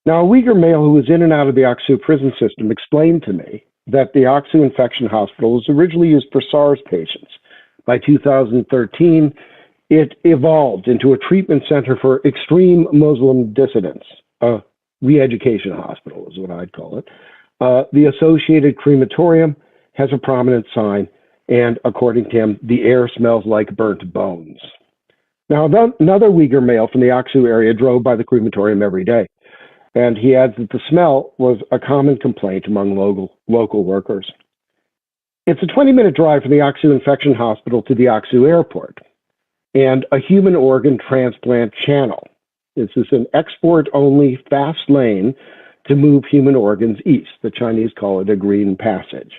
Speaker 5: Now, a Uyghur male who was in and out of the Aksu prison system explained to me that the Aksu Infection Hospital was originally used for SARS patients. By 2013, it evolved into a treatment center for extreme Muslim dissidents, a re-education hospital is what I'd call it. The associated crematorium has a prominent sign, and according to him, the air smells like burnt bones. Now, another Uyghur male from the Aksu area drove by the crematorium every day, and he adds that the smell was a common complaint among local workers. It's a 20-minute drive from the Aksu Infection Hospital to the Aksu airport and a human organ transplant channel. This is an export-only fast lane to move human organs east. The Chinese call it a green passage.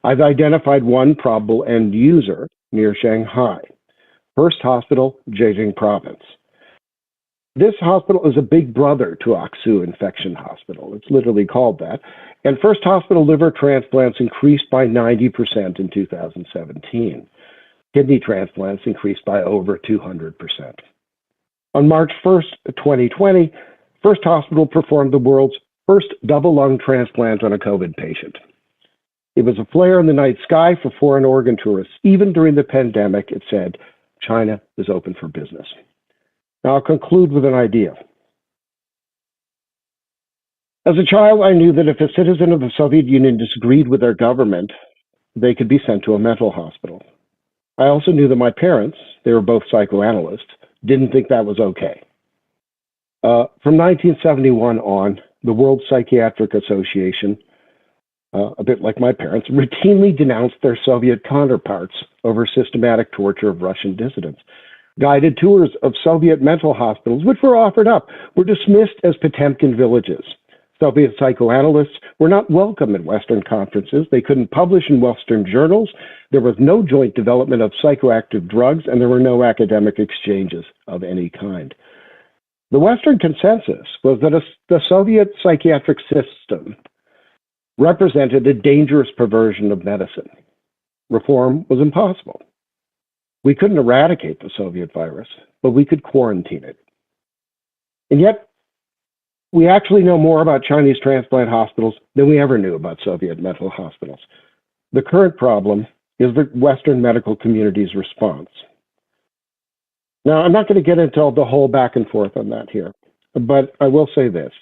Speaker 5: I've identified one probable end user near Shanghai. First Hospital, Beijing Province. This hospital is a big brother to Aksu Infection Hospital. It's literally called that. And First Hospital liver transplants increased by 90% in 2017. Kidney transplants increased by over 200%. On March 1st, 2020, First Hospital performed the world's first double lung transplant on a COVID patient. It was a flare in the night sky for foreign organ tourists. Even during the pandemic, it said, China is open for business. Now, I'll conclude with an idea. As a child, I knew that if a citizen of the Soviet Union disagreed with their government, they could be sent to a mental hospital. I also knew that my parents, they were both psychoanalysts, didn't think that was okay. From 1971 on, the World Psychiatric Association, a bit like my parents, routinely denounced their Soviet counterparts over systematic torture of Russian dissidents. Guided tours of Soviet mental hospitals, which were offered up, were dismissed as Potemkin villages. Soviet psychoanalysts were not welcome at Western conferences. They couldn't publish in Western journals. There was no joint development of psychoactive drugs, and there were no academic exchanges of any kind. The Western consensus was that the Soviet psychiatric system represented a dangerous perversion of medicine. Reform was impossible. We couldn't eradicate the Soviet virus, but we could quarantine it. And yet, we actually know more about Chinese transplant hospitals than we ever knew about Soviet mental hospitals. The current problem is the Western medical community's response. Now, I'm not going to get into the whole back and forth on that here, but I will say this,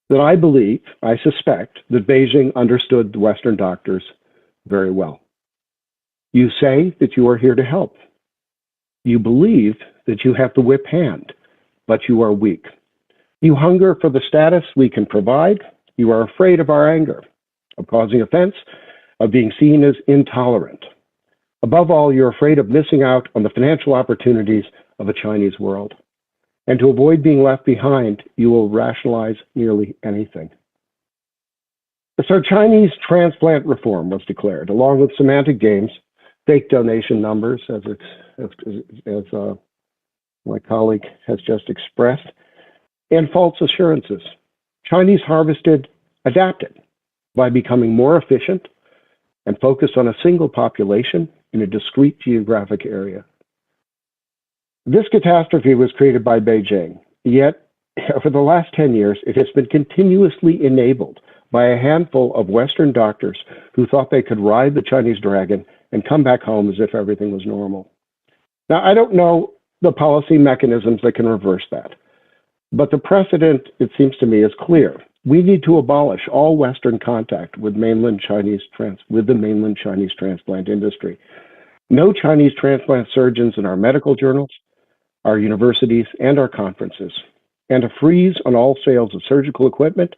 Speaker 5: that I suspect that Beijing understood the Western doctors very well. You say that you are here to help. You believe that you have the whip hand, but you are weak. You hunger for the status we can provide. You are afraid of our anger, of causing offense, of being seen as intolerant. Above all, you're afraid of missing out on the financial opportunities of a Chinese world. And to avoid being left behind, you will rationalize nearly anything. So Chinese transplant reform was declared, along with semantic games, fake donation numbers, as my colleague has just expressed, and false assurances. Chinese harvested adapted by becoming more efficient and focused on a single population in a discrete geographic area. This catastrophe was created by Beijing, yet for the last 10 years, it has been continuously enabled by a handful of Western doctors who thought they could ride the Chinese dragon and come back home as if everything was normal. Now, I don't know the policy mechanisms that can reverse that, but the precedent, it seems to me, is clear. We need to abolish all Western contact with the mainland Chinese transplant industry. No Chinese transplant surgeons in our medical journals, our universities, and our conferences, and a freeze on all sales of surgical equipment,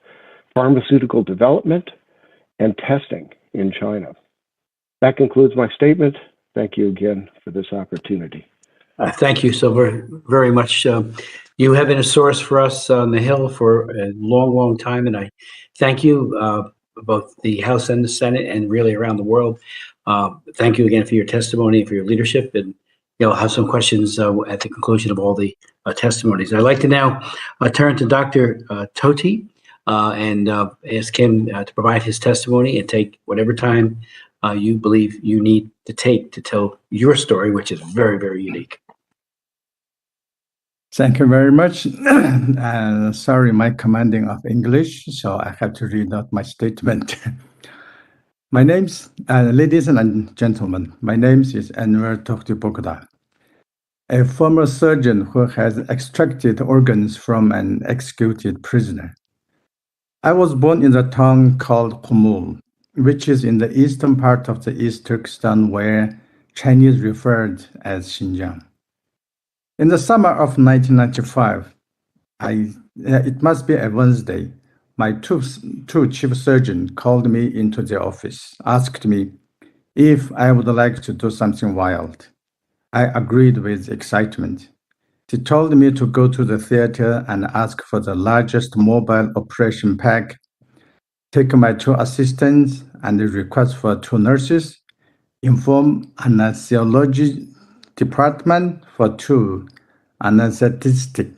Speaker 5: pharmaceutical development, and testing in China. That concludes my statement. Thank you again for this opportunity.
Speaker 1: Thank you so very much. You have been a source for us on the Hill for a long, long time, and I thank you, both the House and the Senate, and really around the world. Thank you again for your testimony and for your leadership, and I'll have some questions at the conclusion of all the testimonies. I'd like to now turn to Dr. Toti and ask him to provide his testimony and take whatever time you believe you need to take to tell your story, which is very, very unique.
Speaker 6: Thank you very much. Sorry, my commanding of English, so I have to read out my statement. My name's, ladies and gentlemen, my name is Anwar Toktibogda, a former surgeon who has extracted organs from an executed prisoner. I was born in the town called Qumul, which is in the eastern part of the East Turkestan, where Chinese referred as Xinjiang. In the summer of 1995, it must be a Wednesday, my two chief surgeons called me into their office, asked me if I would like to do something wild. I agreed with excitement. They told me to go to the theater and ask for the largest mobile operation pack, take my two assistants and request for two nurses, inform anesthesiology department for two anesthetists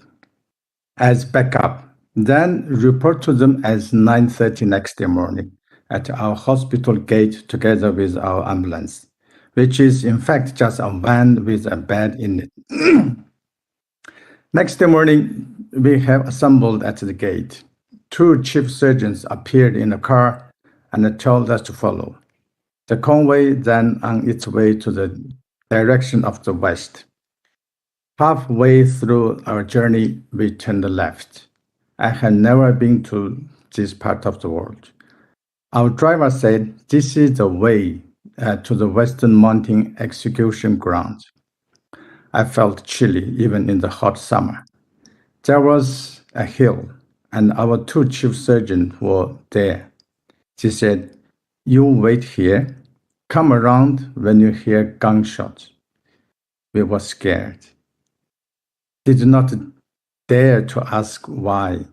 Speaker 6: as backup, then report to them as 9:30 next day morning at our hospital gate together with our ambulance, which is in fact just a van with a bed in it. Next day morning, we have assembled at the gate. Two chief surgeons appeared in a car and told us to follow. The convoy then on its way to the direction of the west. Halfway through our journey, we turned left. I had never been to this part of the world. Our driver said, "This is the way to the Western Mountain execution ground." I felt chilly even in the hot summer. There was a hill, and our two chief surgeons were there. She said, "You wait here. Come around when you hear gunshots." We were scared. Did not dare to ask why.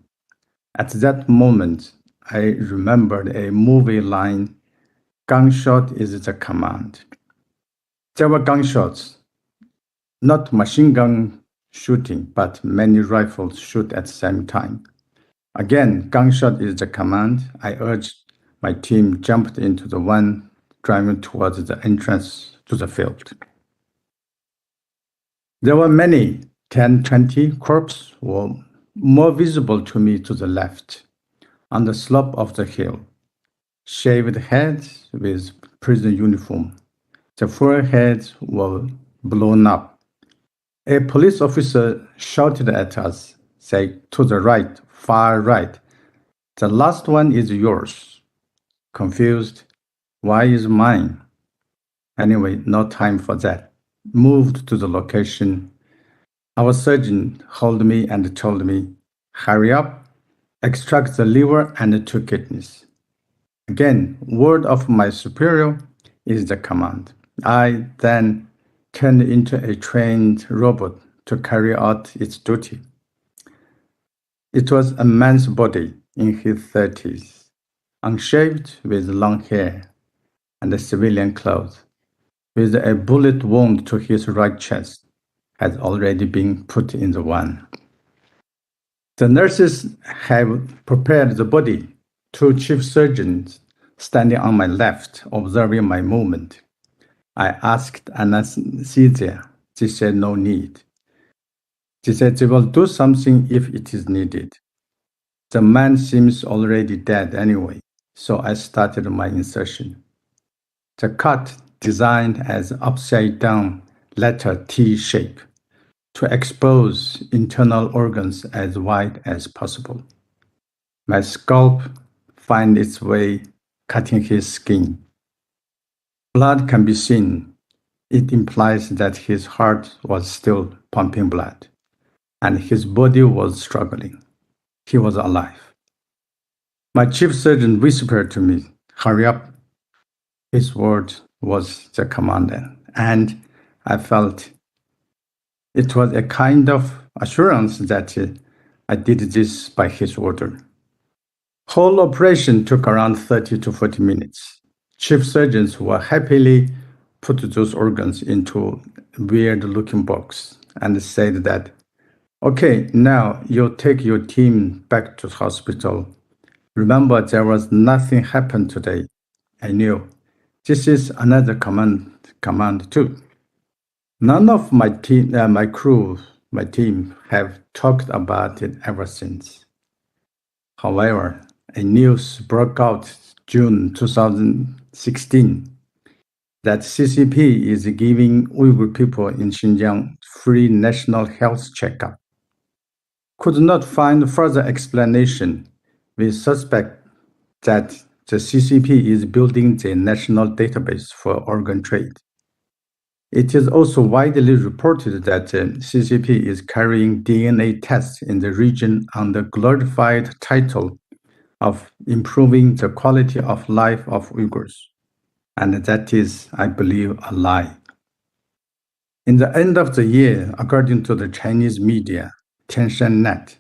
Speaker 6: At that moment, I remembered a movie line, "Gunshot is the command." There were gunshots, not machine gun shooting, but many rifles shoot at the same time. Again, gunshot is the command. I urged my team jumped into the one driving towards the entrance to the field. There were many, 10, 20 corpses were more visible to me to the left, on the slope of the hill. Shaved heads with prison uniform. The foreheads were blown up. A police officer shouted at us, saying, "To the right, far right. The last one is yours." Confused, "Why is mine?" Anyway, no time for that. Moved to the location. Our surgeon held me and told me, "Hurry up, extract the liver and the two kidneys." Again, word of my superior is the command. I then turned into a trained robot to carry out its duty. It was a man's body in his 30s, unshaved with long hair and civilian clothes, with a bullet wound to his right chest, had already been put in the van. The nurses have prepared the body. Two chief surgeons standing on my left, observing my movement. I asked anesthesia. She said no need. She said they will do something if it is needed. The man seems already dead anyway, so I started my insertion. The cut designed as upside-down letter T shape to expose internal organs as wide as possible. My scalp finds its way cutting his skin. Blood can be seen. It implies that his heart was still pumping blood, and his body was struggling. He was alive. My chief surgeon whispered to me, "Hurry up." His word was the commander, and I felt it was a kind of assurance that I did this by his order. Whole operation took around 30 to 40 minutes. Chief surgeons were happily put those organs into a weird-looking box and said that, "Okay, now you take your team back to the hospital. Remember, there was nothing happened today." I knew. This is another command too. None of my crew my team have talked about it ever since. However, a news broke out June 2016 that CCP is giving Uyghur people in Xinjiang free national health checkup. Could not find further explanation. We suspect that the CCP is building the national database for organ trade. It is also widely reported that CCP is carrying DNA tests in the region under glorified title of improving the quality of life of Uyghurs. And that is, I believe, a lie. In the end of the year, according to the Chinese media, Tianshunnet,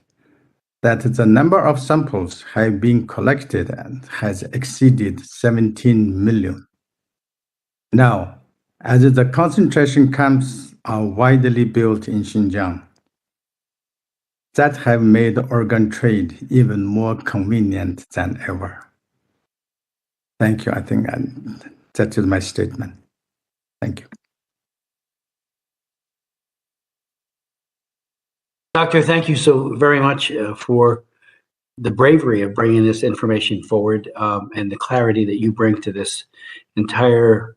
Speaker 6: that the number of samples have been collected and has exceeded 17 million. Now, as the concentration camps are widely built in Xinjiang, that have made organ trade even more convenient than ever. Thank you. I think that is my statement. Thank you.
Speaker 1: Doctor, thank you so very much for the bravery of bringing this information forward and the clarity that you bring to this entire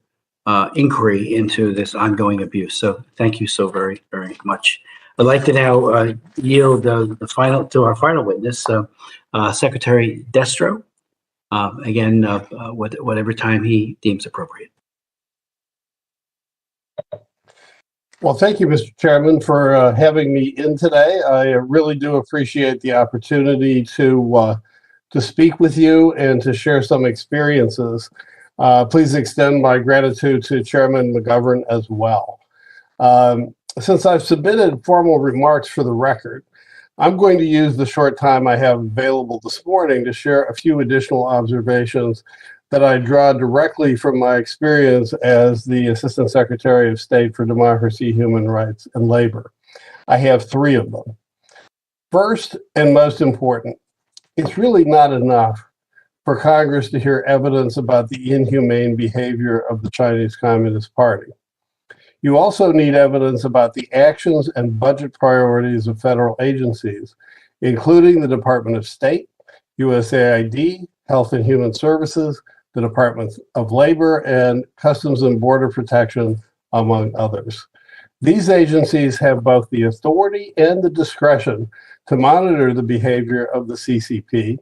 Speaker 1: inquiry into this ongoing abuse. So thank you so very, very much. I'd like to now yield to our final witness, Secretary Destro. Again, whatever time he deems appropriate.
Speaker 7: Well, thank you, Mr. Chairman, for having me in today. I really do appreciate the opportunity to speak with you and to share some experiences. Please extend my gratitude to Chairman McGovern as well. Since I've submitted formal remarks for the record, I'm going to use the short time I have available this morning to share a few additional observations that I draw directly from my experience as the Assistant Secretary of State for Democracy, Human Rights, and Labor. I have three of them. First, and most important, it's really not enough for Congress to hear evidence about the inhumane behavior of the Chinese Communist Party. You also need evidence about the actions and budget priorities of federal agencies, including the Department of State, USAID, Health and Human Services, the Department of Labor, and Customs and Border Protection, among others. These agencies have both the authority and the discretion to monitor the behavior of the CCP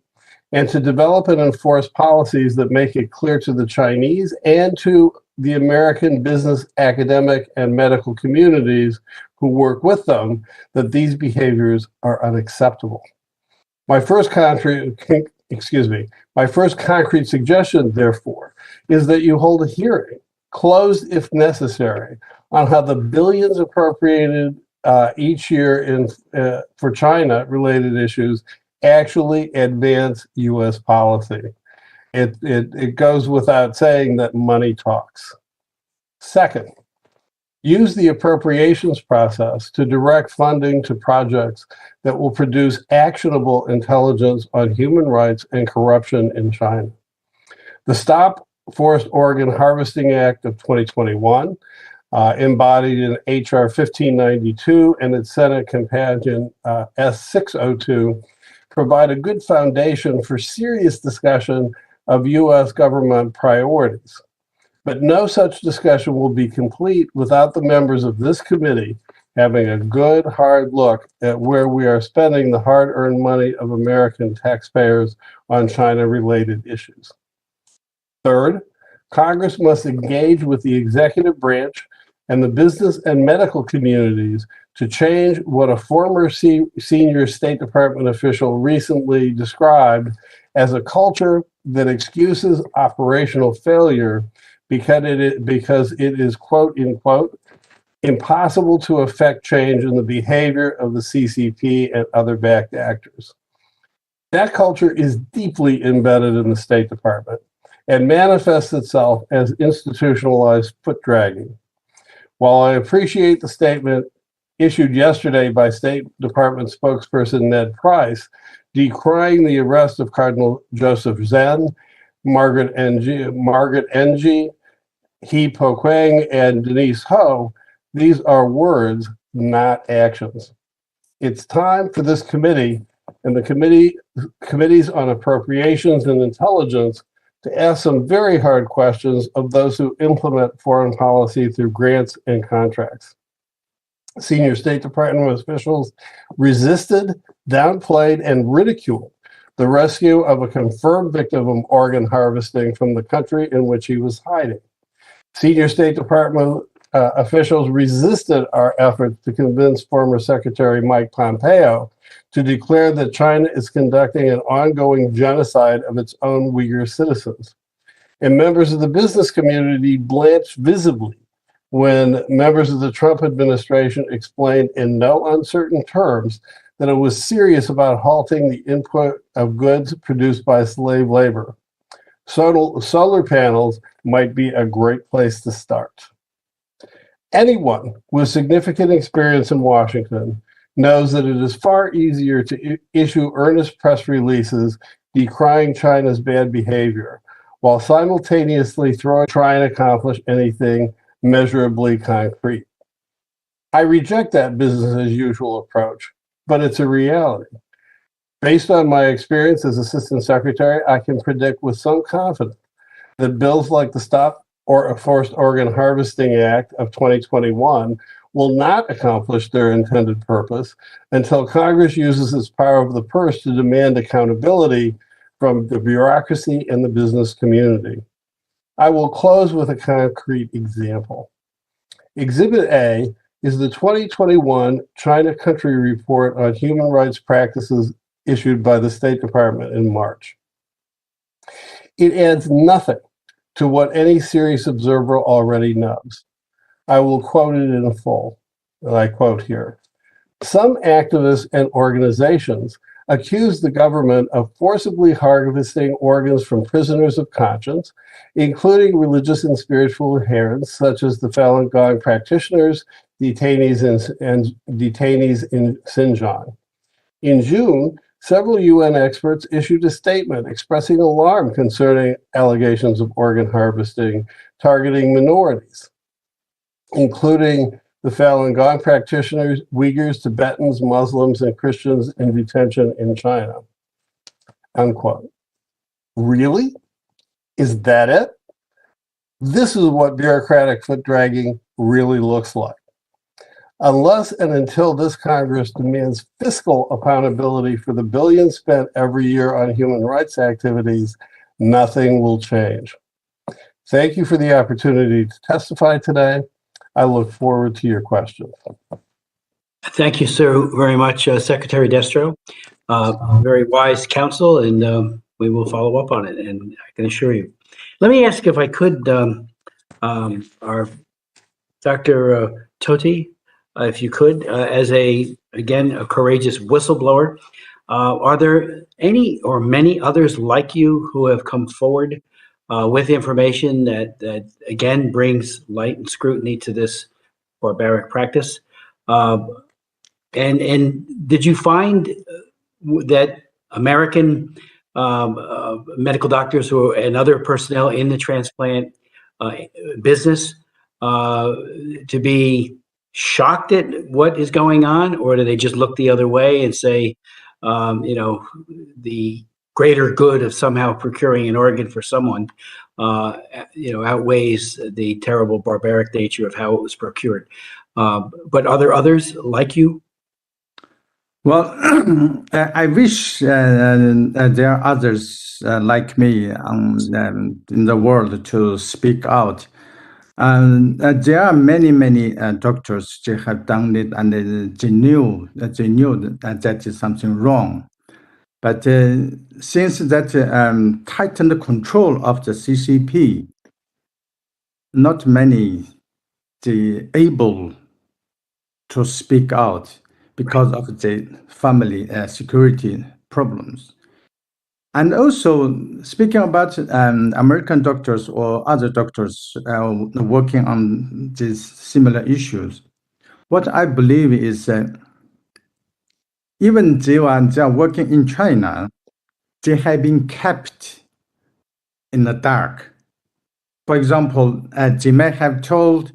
Speaker 7: and to develop and enforce policies that make it clear to the Chinese and to the American business, academic, and medical communities who work with them that these behaviors are unacceptable. My first concrete suggestion, therefore, is that you hold a hearing, closed if necessary, on how the billions appropriated each year for China-related issues actually advance U.S. policy. It goes without saying that money talks. Second, use the appropriations process to direct funding to projects that will produce actionable intelligence on human rights and corruption in China. The Stop Forced Organ Harvesting Act of 2021, embodied in H.R. 1592 and its Senate companion S602, provide a good foundation for serious discussion of U.S. government priorities. But no such discussion will be complete without the members of this committee having a good, hard look at where we are spending the hard-earned money of American taxpayers on China-related issues. Third, Congress must engage with the executive branch and the business and medical communities to change what a former senior State Department official recently described as a culture that excuses operational failure because it is, quote, unquote, impossible to affect change in the behavior of the CCP and other backed actors. That culture is deeply embedded in the State Department and manifests itself as institutionalized foot dragging. While I appreciate the statement issued yesterday by State Department spokesperson Ned Price, decrying the arrest of Cardinal Joseph Zen, Margaret Ng, He Po Kwang, and Denise Ho, these are words, not actions. It's time for this committee and the committees on appropriations and intelligence to ask some very hard questions of those who implement foreign policy through grants and contracts. Senior State Department officials resisted, downplayed, and ridiculed the rescue of a confirmed victim of organ harvesting from the country in which he was hiding. Senior State Department officials resisted our efforts to convince former Secretary Mike Pompeo to declare that China is conducting an ongoing genocide of its own Uyghur citizens. And members of the business community blanched visibly when members of the Trump administration explained in no uncertain terms that it was serious about halting the import of goods produced by slave labor. Solar panels might be a great place to start. Anyone with significant experience in Washington knows that it is far easier to issue earnest press releases decrying China's bad behavior, while simultaneously trying to accomplish anything measurably concrete. I reject that business as usual approach, but it's a reality. Based on my experience as Assistant Secretary, I can predict with some confidence that bills like the Stop or Forced Organ Harvesting Act of 2021 will not accomplish their intended purpose until Congress uses its power of the purse to demand accountability from the bureaucracy and the business community. I will close with a concrete example. Exhibit A is the 2021 China Country Report on Human Rights Practices issued by the State Department in March. It adds nothing to what any serious observer already knows. I will quote it in full, and I quote here. Some activists and organizations accuse the government of forcibly harvesting organs from prisoners of conscience, including religious and spiritual adherents, such as the Falun Gong practitioners, detainees in Xinjiang. In June, several UN experts issued a statement expressing alarm concerning allegations of organ harvesting targeting minorities, including the Falun Gong practitioners, Uyghurs, Tibetans, Muslims, and Christians in detention in China. Unquote. Really? Is that it? This is what bureaucratic foot dragging really looks like. Unless and until this Congress demands fiscal accountability for the billions spent every year on human rights activities, nothing will change. Thank you for the opportunity to testify today. I look forward to your questions.
Speaker 1: Thank you, sir, very much, Secretary Destro. Very wise counsel, and we will follow up on it, and I can assure you. Let me ask if I could, our Dr. Toti, if you could, as a courageous whistleblower, are there any or many others like you who have come forward with information that again brings light and scrutiny to this barbaric practice? And did you find that American medical doctors and other personnel in the transplant business to be shocked at what is going on, or do they just look the other way and say, the greater good of somehow procuring an organ for someone, outweighs the terrible barbaric nature of how it was procured? But are there others like you?
Speaker 6: Well, I wish there are others like me in the world to speak out. There are many doctors who have done it, and they knew that is something wrong. But since that tightened control of the CCP, not many are able to speak out because of the family security problems. And also, speaking about American doctors or other doctors working on these similar issues, what I believe is that even they are working in China, they have been kept in the dark. For example, they may have told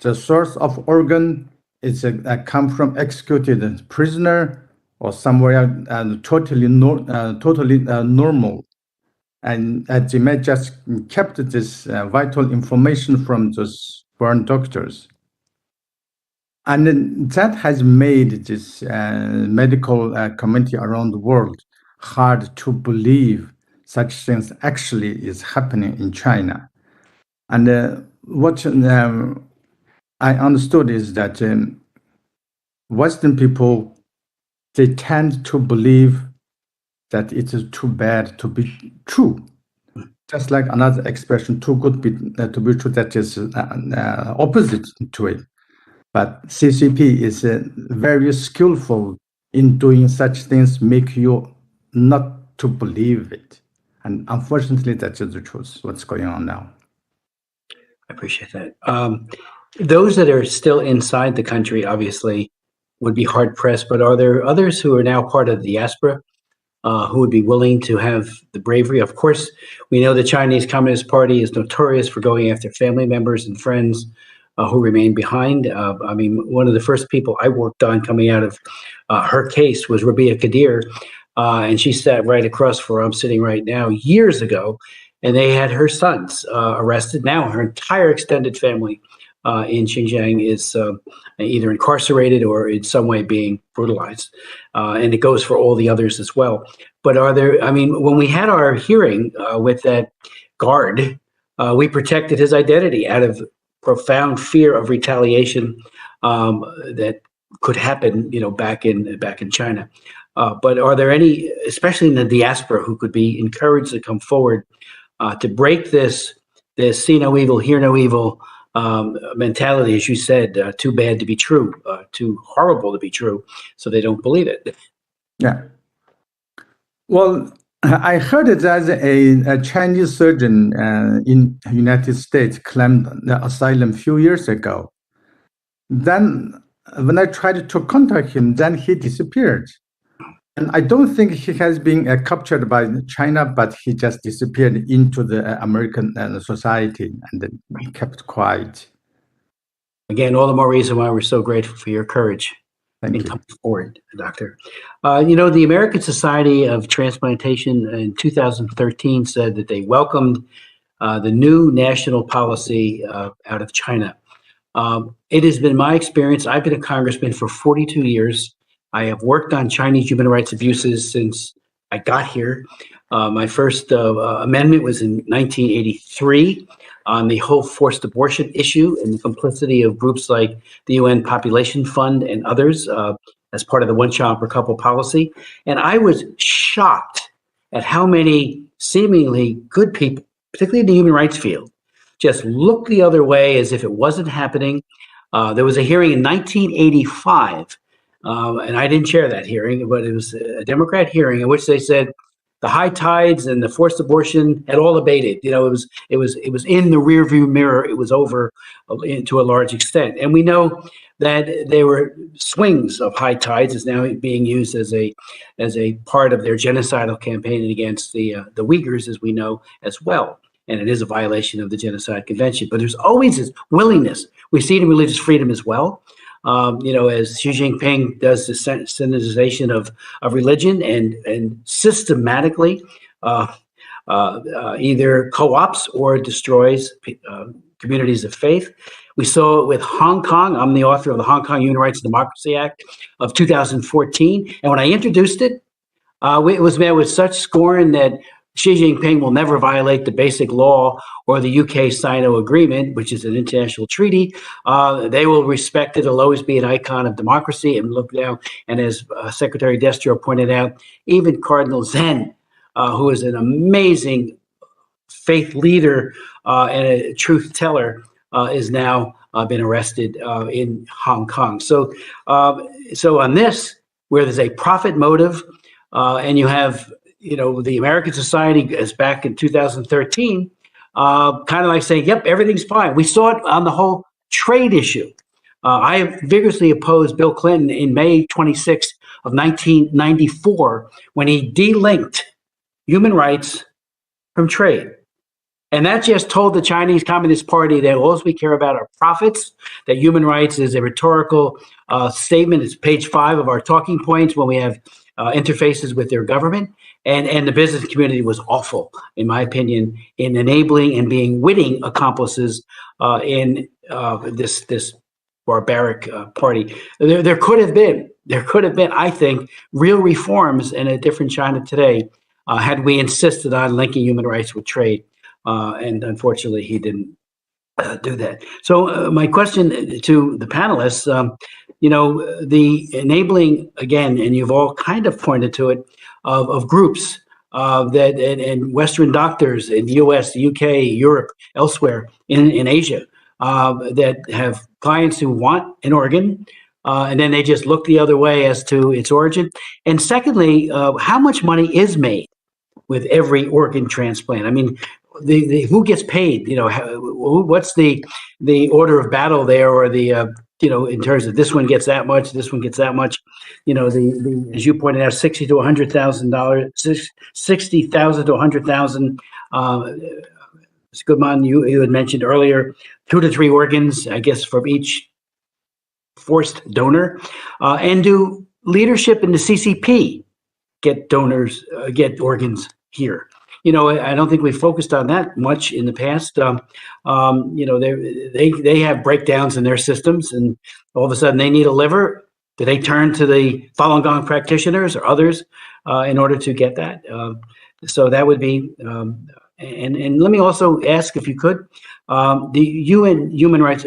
Speaker 6: the source of organ it's come from executed prisoner or somewhere totally normal. And they may just kept this vital information from those foreign doctors. And then that has made this medical community around the world hard to believe such things actually is happening in China. And what I understood is that Western people, they tend to believe that it is too bad to be true. Just like another expression, too good to be true, that is opposite to it. But CCP is very skillful in doing such things, make you not to believe it. And unfortunately, that is the truth, what's going on now.
Speaker 1: I appreciate that. Those that are still inside the country, obviously, would be hard pressed, but are there others who are now part of the diaspora who would be willing to have the bravery? Of course, we know the Chinese Communist Party is notorious for going after family members and friends who remain behind. I mean, one of the first people I worked on coming out of her case was Rabia Kadir, and she sat right across from where I'm sitting right now years ago, and they had her sons arrested. Now her entire extended family in Xinjiang is either incarcerated or in some way being brutalized. And it goes for all the others as well. But are there, I mean, when we had our hearing with that guard, we protected his identity out of profound fear of retaliation that could happen, you know, back in China. But are there any, especially in the diaspora, who could be encouraged to come forward to break this see no evil, hear no evil mentality, as you said, too bad to be true, too horrible to be true, so they don't believe it?
Speaker 6: Yeah. Well, I heard that a Chinese surgeon in the United States claimed the asylum a few years ago. Then when I tried to contact him, then he disappeared. And I don't think he has been captured by China, but he just disappeared into the American society and then kept quiet.
Speaker 1: Again, all the more reason why we're so grateful for your courage in coming forward, Doctor. You know, the American Society of Transplantation in 2013 said that they welcomed the new national policy out of China. It has been my experience. I've been a congressman for 42 years. I have worked on Chinese human rights abuses since I got here. My first amendment was in 1983 on the whole forced abortion issue and the complicity of groups like the UN Population Fund and others as part of the one child per couple policy. And I was shocked at how many seemingly good people, particularly in the human rights field, just looked the other way as if it wasn't happening. There was a hearing in 1985, and I didn't chair that hearing, but it was a Democrat hearing in which they said the high tides and the forced abortion had all abated. You know, it was in the rearview mirror. It was over to a large extent, and we know that there were swings of high tides is now being used as a part of their genocidal campaign against the Uyghurs, as we know as well. And it is a violation of the Genocide Convention. But there's always this willingness. We see it in religious freedom as well. You know, as Xi Jinping does the sanitization of religion and systematically either co-ops or destroys communities of faith. We saw it with Hong Kong. I'm the author of the Hong Kong Human Rights and Democracy Act of 2014. And when I introduced it, it was met with such scorn that Xi Jinping will never violate the basic law or the UK Sino Agreement, which is an international treaty. They will respect it. It'll always be an icon of democracy. And look now, and as Secretary Destro pointed out, even Cardinal Zen, who is an amazing faith leader and a truth teller, is now been arrested in Hong Kong. So on this, where there's a profit motive, and you have, you know, the American Society, as back in 2013, kind of like saying, yep, everything's fine. We saw it on the whole trade issue. I vigorously opposed Bill Clinton in May 26th of 1994 when he delinked human rights from trade. And that just told the Chinese Communist Party that all we care about are profits, that human rights is a rhetorical statement. It's page 5 of our talking points when we have interfaces with their government. And the business community was awful, in my opinion, in enabling and being witting accomplices in this barbaric party. There could have been, I think, real reforms in a different China today had we insisted on linking human rights with trade. And unfortunately, he didn't do that. So my question to the panelists, the enabling, again, and you've all kind of pointed to it, of groups that and Western doctors in the US, the UK, Europe, elsewhere in Asia, that have clients who want an organ, and then they just look the other way as to its origin. And secondly, how much money is made with every organ transplant? I mean, the who gets paid? What's the order of battle there, or the in terms of this one gets that much, this one gets that much? The as you pointed out, $60,000 to $100,000, $60,000 to $100,000. Goodman, you had mentioned earlier, 2 to 3 organs, I guess, from each forced donor. And do leadership in the CCP get donors, get organs here? I don't think we focused on that much in the past. They have breakdowns in their systems, and all of a sudden they need a liver. Do they turn to the Falun Gong practitioners or others in order to get that? So that would be. And let me also ask, if you could, the UN Human Rights,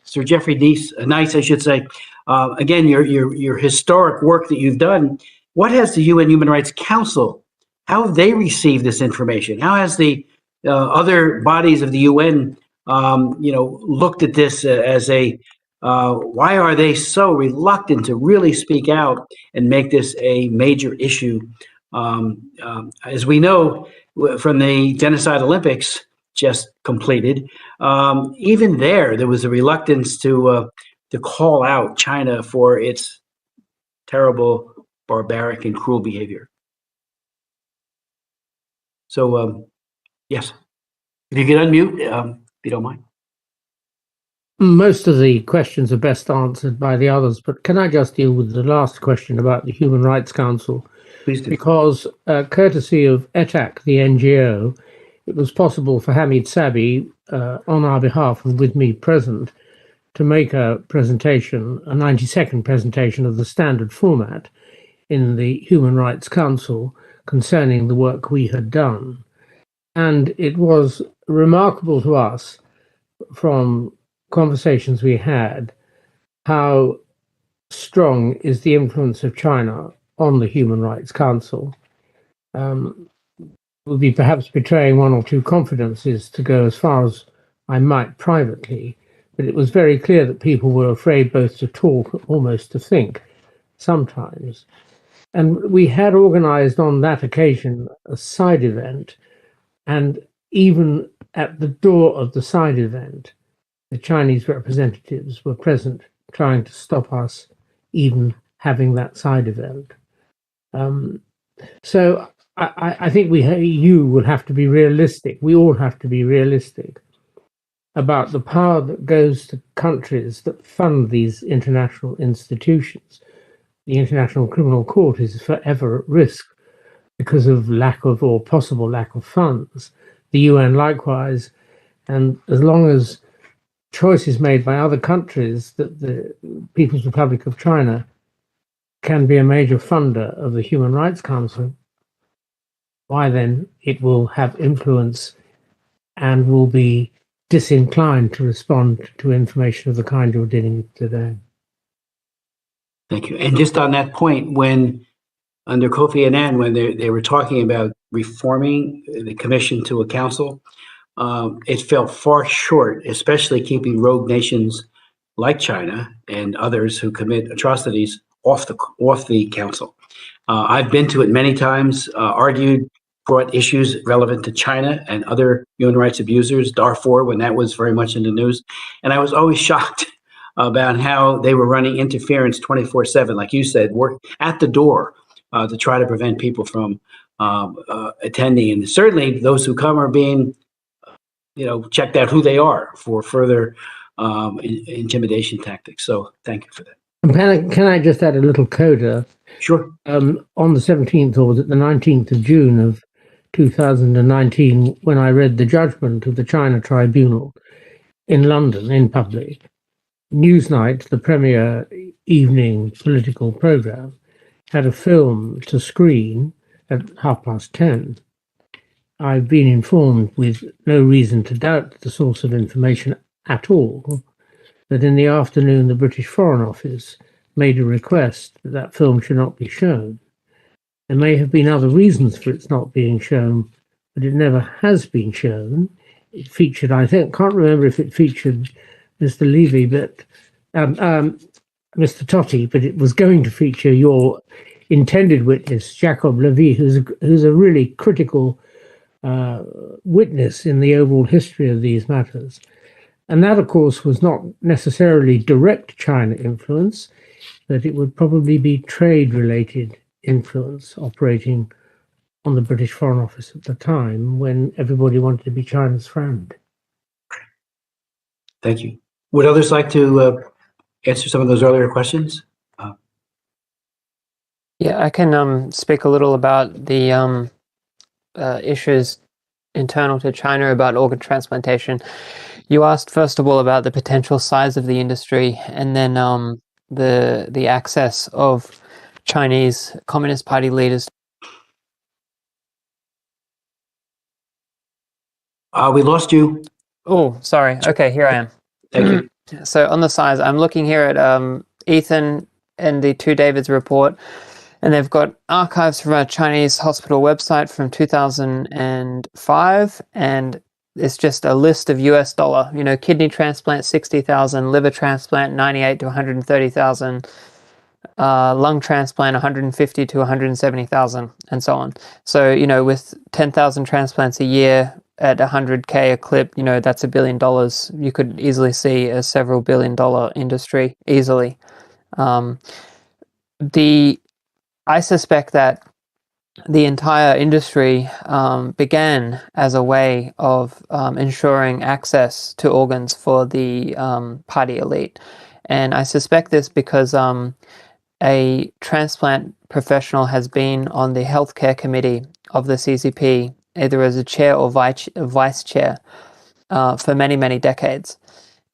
Speaker 1: Sir Jeffrey Nice, I should say. Again, your historic work that you've done. What has the UN Human Rights Council? How have they received this information? How has the other bodies of the UN, looked at this as a? Why are they so reluctant to really speak out and make this a major issue? As we know from the Genocide Olympics just completed, even there was a reluctance to call out China for its terrible, barbaric, and cruel behavior. So, yes, if you could unmute, if you don't mind.
Speaker 3: Most of the questions are best answered by the others, but can I just deal with the last question about the Human Rights Council?
Speaker 1: Please do.
Speaker 3: Because courtesy of Epoch, the NGO, it was possible for Hamid Sabi, on our behalf and with me present, to make a presentation, a 90-second presentation of the standard format in the Human Rights Council concerning the work we had done. And it was remarkable to us from conversations we had how strong is the influence of China on the Human Rights Council. Would be perhaps betraying one or two confidences to go as far as I might privately, but it was very clear that people were afraid both to talk, almost to think, sometimes. And we had organized on that occasion a side event, and even at the door of the side event, the Chinese representatives were present, trying to stop us even having that side event. So I think you will have to be realistic. We all have to be realistic about the power that goes to countries that fund these international institutions. The International Criminal Court is forever at risk because of lack of, or possible lack of, funds. The UN likewise. And as long as choices made by other countries that the People's Republic of China can be a major funder of the Human Rights Council, why then it will have influence and will be disinclined to respond to information of the kind you're dealing with today.
Speaker 1: Thank you. And just on that point, when under Kofi Annan, when they were talking about reforming the commission to a council, it fell far short, especially keeping rogue nations like China and others who commit atrocities off the council. I've been to it many times, argued, brought issues relevant to China and other human rights abusers, Darfur, when that was very much in the news. And I was always shocked about how they were running interference 24/7, like you said, work at the door to try to prevent people from attending. And certainly those who come are being checked out who they are for further intimidation tactics. So thank you for that.
Speaker 3: And can I just add a little coda?
Speaker 1: Sure.
Speaker 3: On the 17th, or was it the 19th of June of 2019, when I read the judgment of the China Tribunal in London in public, Newsnight, the premier evening political program, had a film to screen at 10:30. I've been informed, with no reason to doubt the source of information at all, that in the afternoon the British Foreign Office made a request that that film should not be shown. There may have been other reasons for its not being shown, but it never has been shown. It featured, I think, can't remember if it featured Mr. Levy, but Mr. Totti, but it was going to feature your intended witness, Jacob Levy, who's a really critical witness in the overall history of these matters. And that, of course, was not necessarily direct China influence, but it would probably be trade-related influence operating on the British Foreign Office at the time, when everybody wanted to be China's friend.
Speaker 1: Thank you. Would others like to answer some of those earlier questions?
Speaker 4: Yeah, I can speak a little about the issues internal to China about organ transplantation. You asked, first of all, about the potential size of the industry, and then the access of Chinese Communist Party leaders.
Speaker 1: We lost you.
Speaker 4: Oh, sorry. Okay, here I am.
Speaker 1: Thank you.
Speaker 4: So on the size, I'm looking here at Ethan and the Two Davids report, and they've got archives from a Chinese hospital website from 2005, and it's just a list of US dollar, kidney transplant, 60,000, liver transplant, 98 to 130,000, lung transplant, 150 to 170,000, and so on. So, with 10,000 transplants a year at 100K a clip, that's $1 billion. You could easily see a several billion-dollar industry easily. I suspect that the entire industry began as a way of ensuring access to organs for the party elite. And I suspect this because a transplant professional has been on the healthcare committee of the CCP, either as a chair or vice chair, for many, many decades.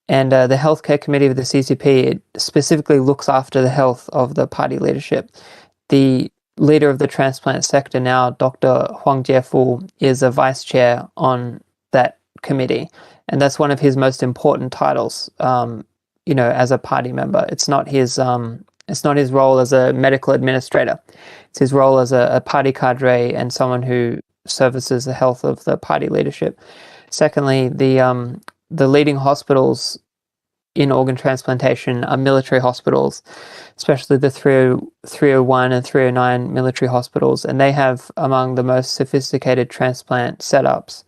Speaker 4: And the healthcare committee of the CCP, it specifically looks after the health of the party leadership. The leader of the transplant sector now, Dr. Huang Jiefu, is a vice chair on that committee. And that's one of his most important titles, as a party member. It's not his role as a medical administrator. It's his role as a party cadre and someone who services the health of the party leadership. Secondly, the leading hospitals in organ transplantation are military hospitals, especially the 301 and 309 military hospitals, and they have among the most sophisticated transplant setups.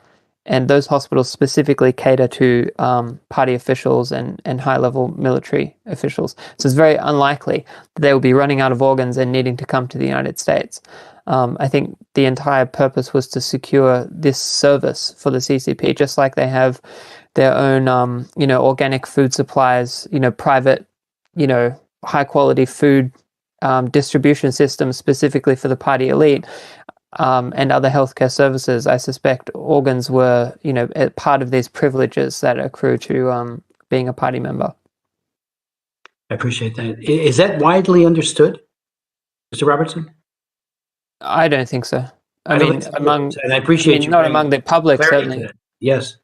Speaker 4: And those hospitals specifically cater to party officials and high-level military officials. So it's very unlikely that they will be running out of organs and needing to come to the United States. I think the entire purpose was to secure this service for the CCP, just like they have their own, organic food supplies, private, high-quality food distribution systems specifically for the party elite. And other healthcare services. I suspect organs were, part of these privileges that accrue to being a party member.
Speaker 1: I appreciate that. Is that widely understood, Mr. Robertson?
Speaker 4: I don't think so. I mean, among not among the public, certainly.
Speaker 1: Yes,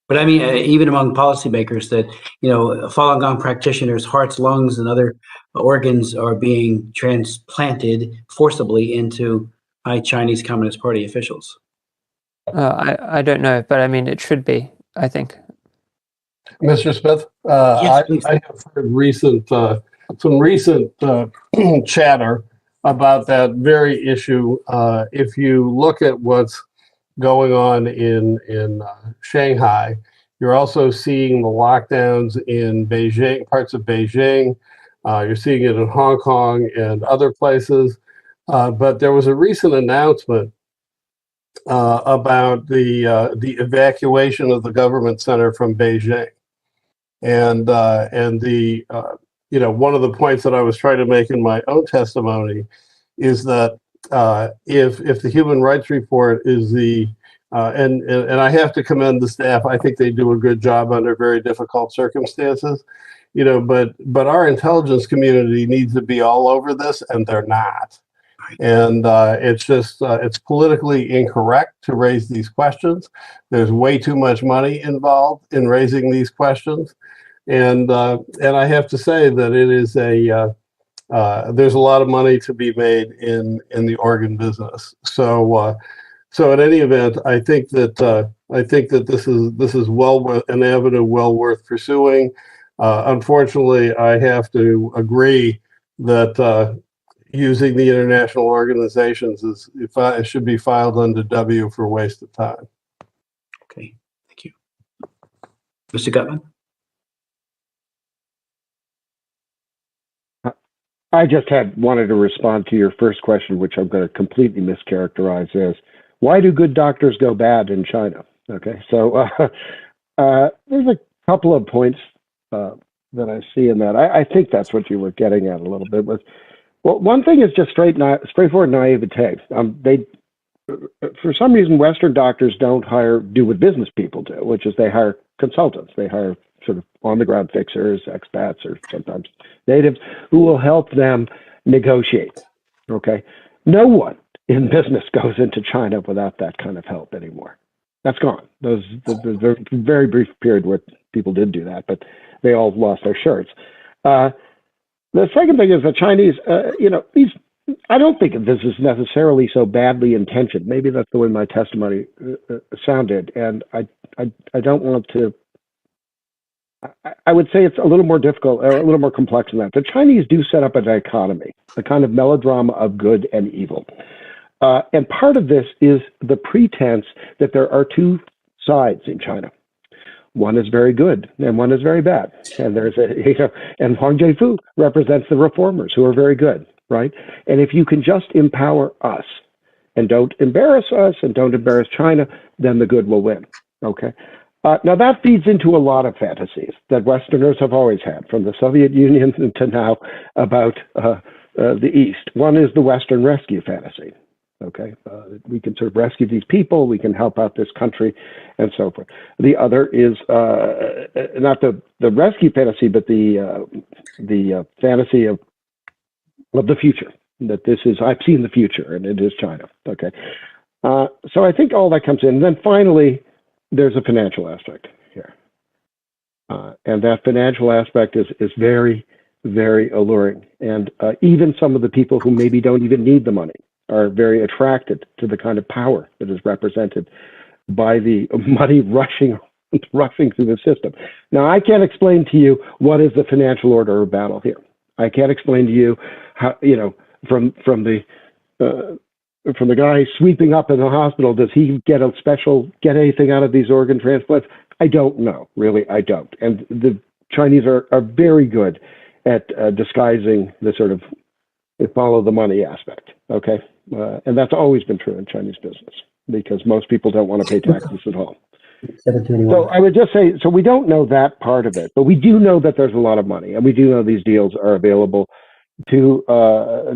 Speaker 1: but I mean, even among policymakers, that Falun Gong practitioners' hearts, lungs, and other organs are being transplanted forcibly into Chinese Communist Party officials.
Speaker 4: I don't know, but I mean, it should be, I think.
Speaker 7: Mr. Smith,
Speaker 1: yes,
Speaker 7: I have heard some recent chatter about that very issue. If you look at what's going on in Shanghai, you're also seeing the lockdowns in Beijing, parts of Beijing. You're seeing it in Hong Kong and other places. But there was a recent announcement about the evacuation of the government center from Beijing, and the one of the points that I was trying to make in my own testimony is that if the human rights report is and I have to commend the staff. I think they do a good job under very difficult circumstances, but our intelligence community needs to be all over this, and they're not. And it's just it's politically incorrect to raise these questions. There's way too much money involved in raising these questions, and I have to say that it is there's a lot of money to be made in the organ business. So in any event, I think that this is an avenue well worth pursuing. Unfortunately, I have to agree that using the international organizations it should be filed under W for waste of time.
Speaker 1: Okay, thank you. Mr. Gutman?
Speaker 5: I just wanted to respond to your first question, which I'm going to completely mischaracterize as, why do good doctors go bad in China? Okay, so there's a couple of points that I see in that. I think that's what you were getting at a little bit. Well, one thing is just straightforward naivete. For some reason, Western doctors don't do what business people do, which is they hire consultants. They hire sort of on-the-ground fixers, expats, or sometimes natives, who will help them negotiate. Okay, no one in business goes into China without that kind of help anymore. That's gone. There's a very brief period where people did do that, but they all lost their shirts. The second thing is the Chinese, I don't think this is necessarily so badly intentioned. Maybe that's the way my testimony sounded, and I don't want to. I would say it's a little more difficult, or a little more complex than that. The Chinese do set up a dichotomy, a kind of melodrama of good and evil. And part of this is the pretense that there are two sides in China. One is very good and one is very bad. And and Huang Zhifu represents the reformers who are very good, right? And if you can just empower us and don't embarrass us and don't embarrass China, then the good will win, okay? Now that feeds into a lot of fantasies that Westerners have always had, from the Soviet Union to now, about the East. One is the Western rescue fantasy. Okay, we can sort of rescue these people, we can help out this country, and so forth. The other is not the rescue fantasy, but the fantasy of the future. That this is, I've seen the future, and it is China. Okay, so I think all that comes in. And then finally, there's a financial aspect here, and that financial aspect is very, very alluring. And even some of the people who maybe don't even need the money are very attracted to the kind of power that is represented by the money rushing through the system. Now, I can't explain to you what is the financial order of battle here. I can't explain to you how, from the guy sweeping up in the hospital, does he get anything out of these organ transplants? I don't know, really, I don't. And the Chinese are very good at disguising the sort of follow the money aspect, okay? And that's always been true in Chinese business, because most people don't want to pay taxes at all. So I would just say, so we don't know that part of it, but we do know that there's a lot of money, and we do know these deals are available to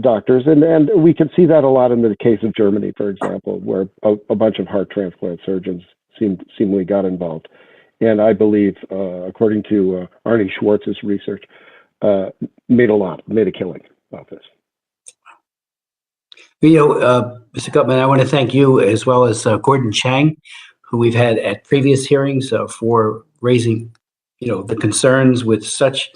Speaker 5: doctors, and we can see that a lot in the case of Germany, for example, where a bunch of heart transplant surgeons seemingly got involved. And I believe, according to Arnie Schwartz's research, made a killing off this.
Speaker 1: Mr. Gutman, I want to thank you, as well as Gordon Chang, who we've had at previous hearings, for raising, the concerns with such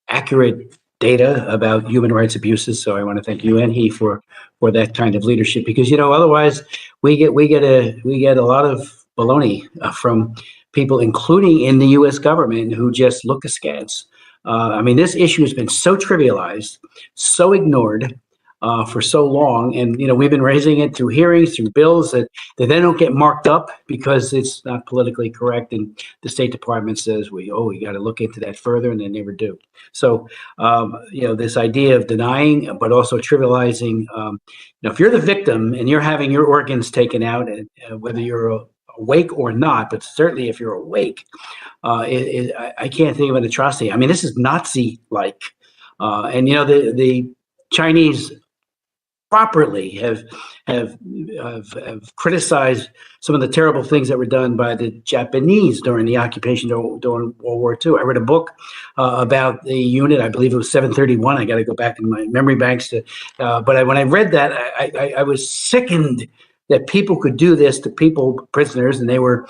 Speaker 1: accurate data about human rights abuses. So I want to thank you and he for that kind of leadership, because otherwise we get a lot of baloney from people, including in the U.S. government, who just look askance. This issue has been so trivialized, so ignored. for so long, and we've been raising it through hearings, through bills that then don't get marked up because it's not politically correct, and the State Department says we got to look into that further, and they never do. So this idea of denying, but also trivializing. If you're the victim and you're having your organs taken out, whether you're awake or not, but certainly if you're awake, I can't think of an atrocity. I mean, this is Nazi-like, and the Chinese properly have criticized some of the terrible things that were done by the Japanese during the occupation during World War II. I read a book about the unit. I believe it was 731. I got to go back in my memory banks but when I read that, I was sickened that people could do this to prisoners, and a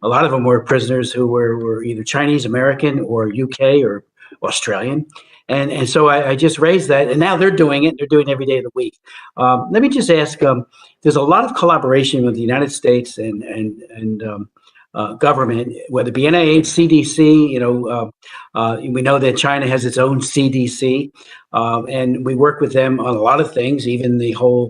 Speaker 1: lot of them were prisoners who were either Chinese American or UK or Australian. And so I just raised that, and now they're doing it. They're doing it every day of the week. Let me just ask, there's a lot of collaboration with the United States and government, whether it be NIH, CDC. We know that China has its own CDC, and we work with them on a lot of things, even the whole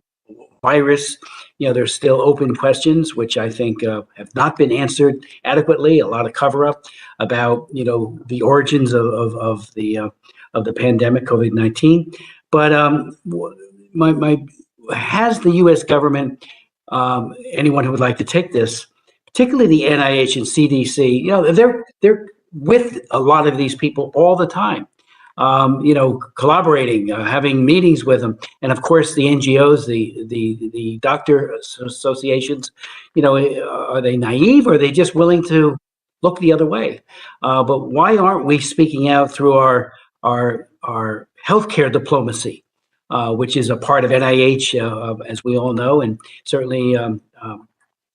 Speaker 1: virus. There's still open questions, which I think have not been answered adequately. A lot of cover-up about, the origins of the pandemic, COVID-19. But has the U.S. government, anyone who would like to take this, particularly the NIH and CDC, they're with a lot of these people all the time, collaborating, having meetings with them, and of course the NGOs, the doctor associations. Are they naive, or are they just willing to look the other way? But why aren't we speaking out through our healthcare diplomacy, which is a part of NIH, as we all know, and certainly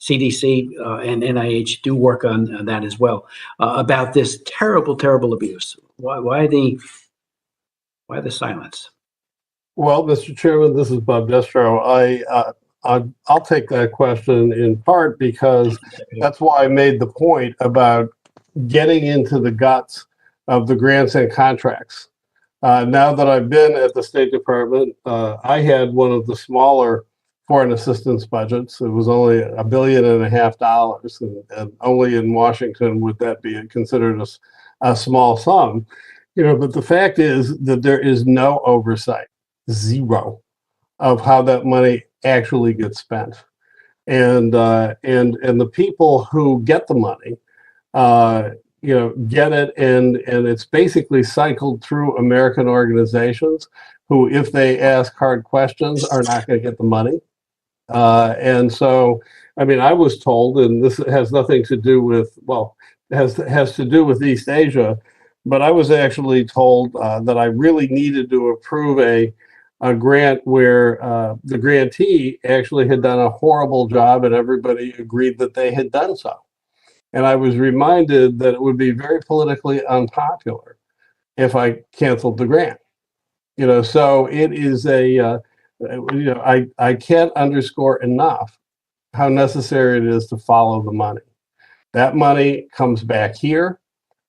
Speaker 1: CDC and NIH do work on that as well, about this terrible, terrible abuse. Why the silence?
Speaker 7: Well, Mr. Chairman, this is Bob Destro. I'll take that question in part because that's why I made the point about getting into the guts of the grants and contracts. Now that I've been at the State Department, I had one of the smaller foreign assistance budgets. It was only $1.5 billion, and only in Washington would that be considered a small sum. But the fact is that there is no oversight, zero, of how that money actually gets spent, and the people who get the money, get it, and it's basically cycled through American organizations who, if they ask hard questions, are not going to get the money. And so, I mean, I was told, and this has nothing to do with, has to do with East Asia, but I was actually told that I really needed to approve a grant where the grantee actually had done a horrible job, and everybody agreed that they had done so. And I was reminded that it would be very politically unpopular if I canceled the grant. So it is I can't underscore enough how necessary it is to follow the money. That money comes back here.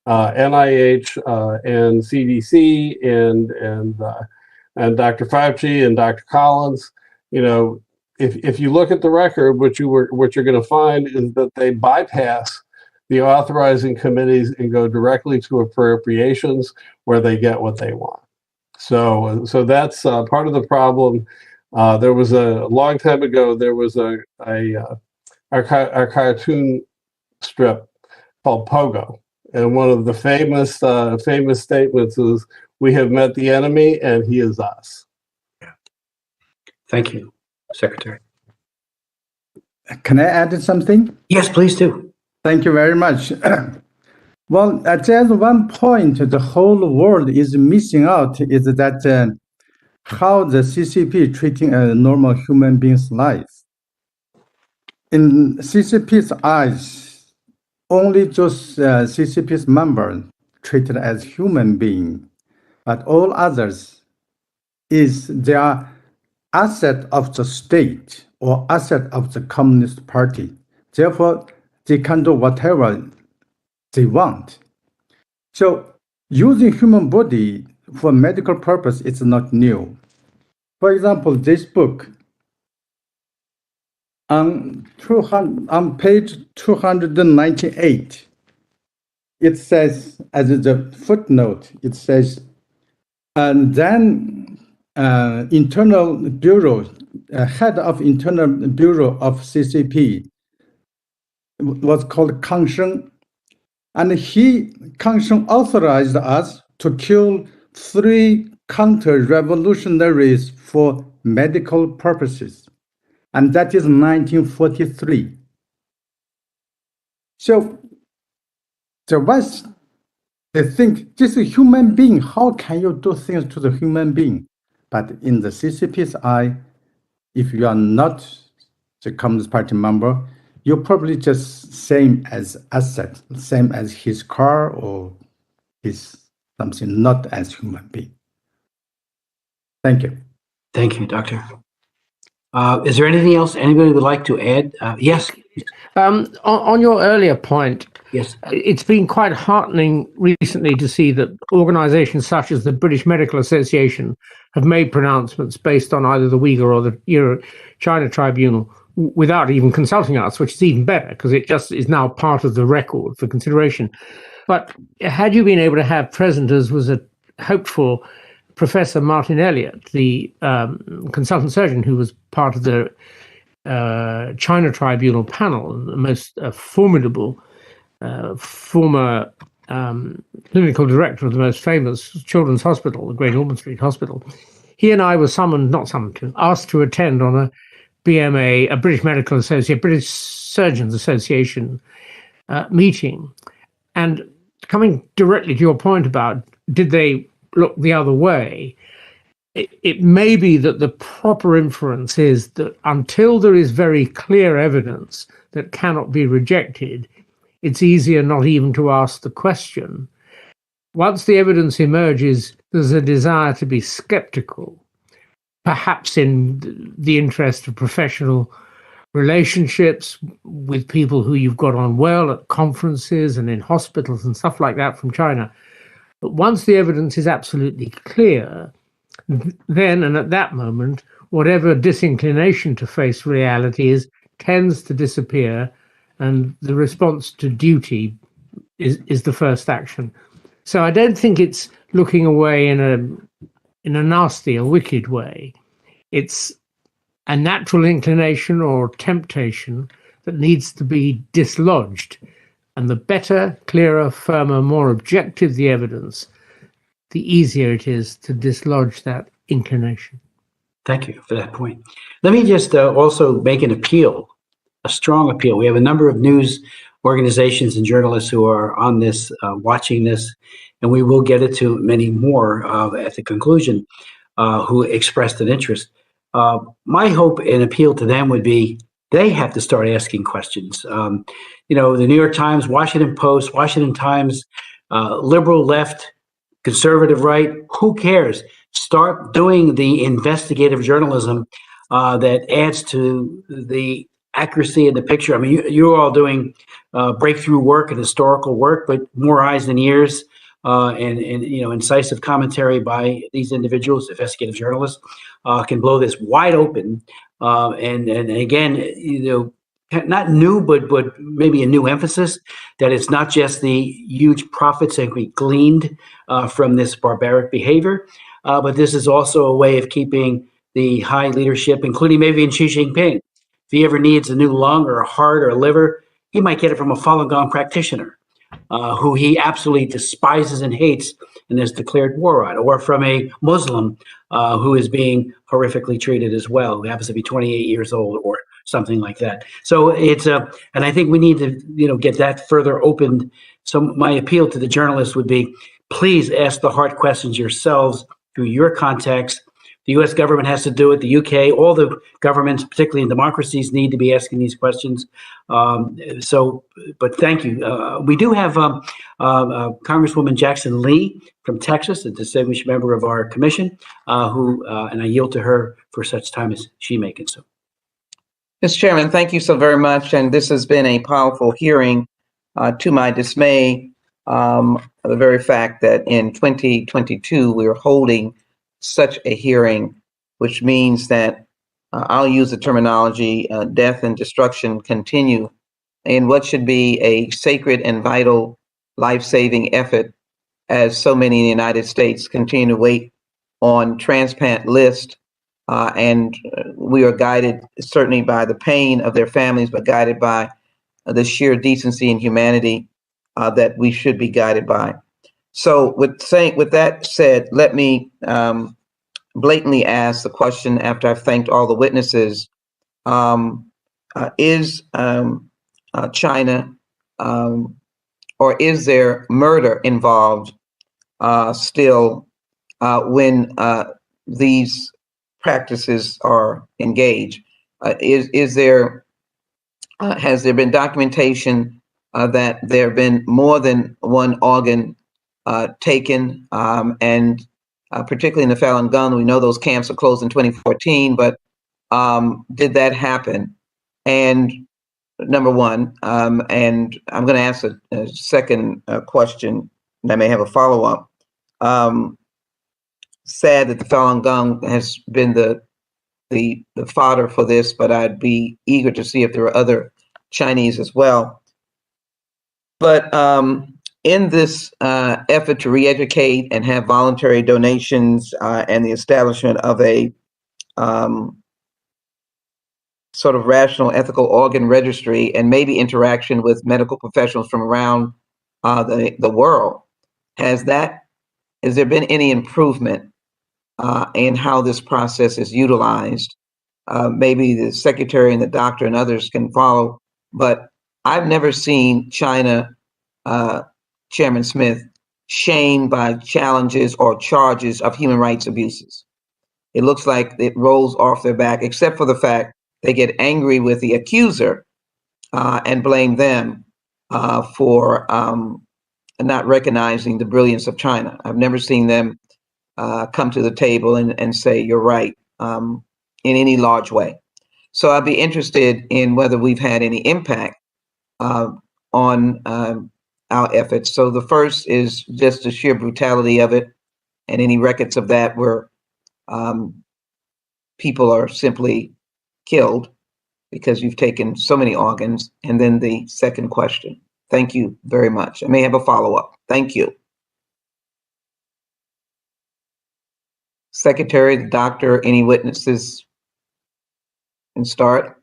Speaker 7: NIH and CDC and Dr. Fauci and Dr. Collins, if you look at the record, what you're going to find is that they bypass the authorizing committees and go directly to appropriations where they get what they want. So that's part of the problem. There was a long time ago, there was a cartoon strip called Pogo. And one of the famous statements is, "We have met the enemy and he is us."
Speaker 1: Yeah. Thank you, Secretary.
Speaker 6: Can I add something?
Speaker 1: Yes, please do.
Speaker 6: Thank you very much. Well, at just one point, the whole world is missing out is that how the CCP treating a normal human being's life. In CCP's eyes, only those CCP's members treated as human being, but all others is their asset of the state or asset of the Communist Party. Therefore, they can do whatever they want. So using human body for medical purpose is not new. For example, this book, on page 298, it says, as the footnote, it says, and then Internal Bureau, head of Internal Bureau of CCP was called Kang Sheng, and Kang Sheng authorized us to kill 3 counter-revolutionaries for medical purposes, and that is 1943. So once they think this is a human being, how can you do things to the human being? But in the CCP's eye, if you are not the Communist Party member, you're probably just same as asset, same as his car or his something, not as human being. Thank you.
Speaker 1: Thank you, Doctor. Is there anything else anybody would like to add? Yes.
Speaker 3: On your earlier point,
Speaker 1: yes,
Speaker 3: it's been quite heartening recently to see that organizations such as the British Medical Association have made pronouncements based on either the Uyghur or the China Tribunal without even consulting us, which is even better because it just is now part of the record for consideration. But had you been able to have present, as was hoped for, Professor Martin Elliott, the consultant surgeon who was part of the China Tribunal panel, the most formidable former clinical director of the most famous children's hospital, the Great Ormond Street Hospital. He and I were asked to attend on a BMA, a British Medical Association, British Surgeons Association meeting. And coming directly to your point about did they look the other way, it may be that the proper inference is that until there is very clear evidence that cannot be rejected, it's easier not even to ask the question. Once the evidence emerges, there's a desire to be skeptical, perhaps in the interest of professional relationships with people who you've got on well at conferences and in hospitals and stuff like that from China. But once the evidence is absolutely clear, then and at that moment, whatever disinclination to face reality tends to disappear, and the response to duty is the first action. So I don't think it's looking away in a nasty or wicked way. It's a natural inclination or temptation that needs to be dislodged. And the better, clearer, firmer, more objective the evidence, the easier it is to dislodge that inclination.
Speaker 1: Thank you for that point. Let me just also make an appeal, a strong appeal. We have a number of news organizations and journalists who are on this, watching this, and we will get it to many more at the conclusion who expressed an interest. My hope and appeal to them would be they have to start asking questions. The New York Times, Washington Post, Washington Times, liberal left, conservative right, who cares? Start doing the investigative journalism that adds to the accuracy of the picture. I mean, you're all doing breakthrough work and historical work, but more eyes than ears and incisive commentary by these individuals, investigative journalists, can blow this wide open. And again, not new, but maybe a new emphasis that it's not just the huge profits that we gleaned from this barbaric behavior, but this is also a way of keeping the high leadership, including maybe in Xi Jinping. If he ever needs a new lung or a heart or a liver, he might get it from a Falun Gong practitioner who he absolutely despises and hates and has declared war on, or from a Muslim who is being horrifically treated as well, who happens to be 28 years old or something like that. So it's and I think we need to get that further opened. So my appeal to the journalists would be, please ask the hard questions yourselves through your contacts. The U.S. government has to do it. The UK, all the governments, particularly in democracies, need to be asking these questions. But thank you. We do have Congresswoman Jackson Lee from Texas, a distinguished member of our commission, and I yield to her for such time as she may consume.
Speaker 8: Mr. Chairman, thank you so very much. And this has been a powerful hearing. To my dismay, the very fact that in 2022 we are holding such a hearing which means that I'll use the terminology death and destruction continue in what should be a sacred and vital life-saving effort, as so many in the United States continue to wait on transplant list. And we are guided certainly by the pain of their families, but guided by the sheer decency and humanity that we should be guided by. So with that said, let me blatantly ask the question after I've thanked all the witnesses. Is China or is there murder involved still when these practices are engaged? Is there has there been documentation that there have been more than one organ taken, and particularly in the Falun Gong? We know those camps are closed in 2014, but did that happen? And number one, and I'm going to ask a second question, and I may have a follow-up. Sad that the Falun Gong has been the fodder for this, but I'd be eager to see if there are other Chinese as well. But in this effort to re-educate and have voluntary donations and the establishment of a sort of rational, ethical organ registry, and maybe interaction with medical professionals from around the world, has there been any improvement in how this process is utilized? Maybe the secretary and the doctor and others can follow, but I've never seen China, Chairman Smith, shamed by challenges or charges of human rights abuses. It looks like it rolls off their back, except for the fact they get angry with the accuser and blame them for not recognizing the brilliance of China. I've never seen them come to the table and say, you're right, in any large way. So I'd be interested in whether we've had any impact on our efforts. So the first is just the sheer brutality of it, and any records of that where people are simply killed because you've taken so many organs. And then the second question. Thank you very much. I may have a follow-up. Thank you. Secretary, the doctor, any witnesses? And start.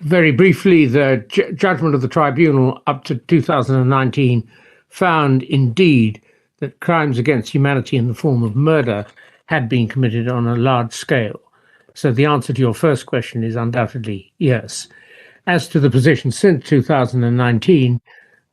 Speaker 3: Very briefly, the judgment of the tribunal up to 2019 found indeed that crimes against humanity in the form of murder had been committed on a large scale. So the answer to your first question is undoubtedly yes. As to the position since 2019,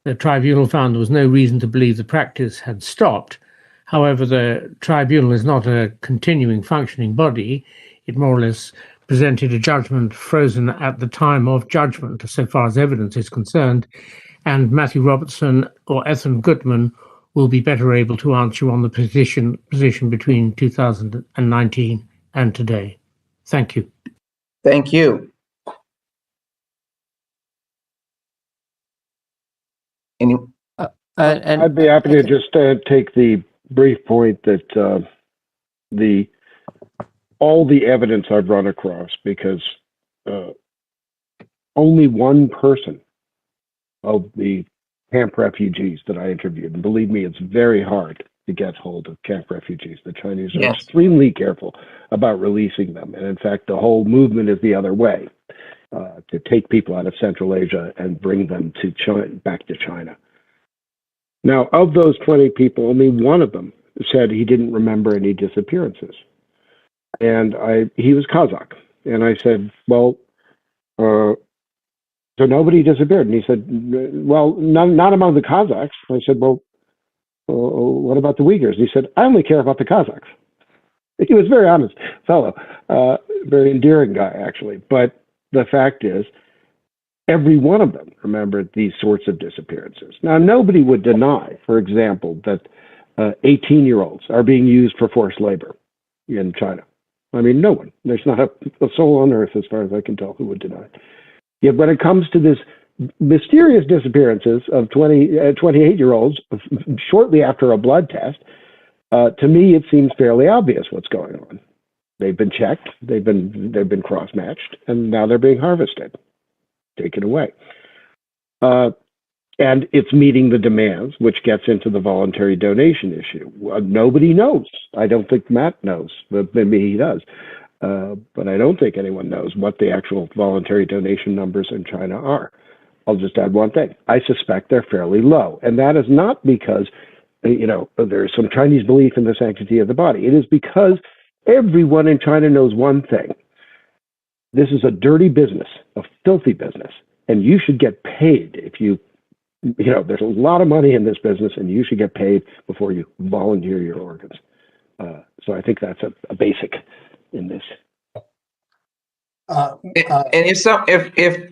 Speaker 3: the tribunal found there was no reason to believe the practice had stopped. However, the tribunal is not a continuing functioning body. It more or less presented a judgment frozen at the time of judgment, so far as evidence is concerned, and Matthew Robertson or Ethan Gutman will be better able to answer on the position between 2019 and today. Thank you.
Speaker 8: Thank you.
Speaker 5: I'd be happy to just take the brief point that all the evidence I've run across, because only one person of the camp refugees that I interviewed, and believe me, it's very hard to get hold of camp refugees. The Chinese are extremely careful about releasing them. And in fact, the whole movement is the other way, to take people out of Central Asia and bring them to China, back to China. Now, of those 20 people, only one of them said he didn't remember any disappearances. And he was Kazakh. And I said, well, so nobody disappeared. And he said, well, not among the Kazakhs. I said, well, what about the Uyghurs? And he said, I only care about the Kazakhs. He was a very honest fellow, very endearing guy, actually. But the fact is, every one of them remembered these sorts of disappearances. Now, nobody would deny, for example, that 18-year-olds are being used for forced labor in China. I mean, no one. There's not a soul on earth, as far as I can tell, who would deny it. Yet when it comes to this mysterious disappearances of 28-year-olds shortly after a blood test, to me, it seems fairly obvious what's going on. They've been checked, they've been cross-matched, and now they're being harvested, taken away. And it's meeting the demands, which gets into the voluntary donation issue. Nobody knows. I don't think Matt knows, but maybe he does. But I don't think anyone knows what the actual voluntary donation numbers in China are. I'll just add one thing. I suspect they're fairly low. And that is not because, there's some Chinese belief in the sanctity of the body. It is because everyone in China knows one thing. This is a dirty business, a filthy business, and you should get paid if there's a lot of money in this business, and you should get paid before you volunteer your organs. So I think that's a basic in this.
Speaker 8: And if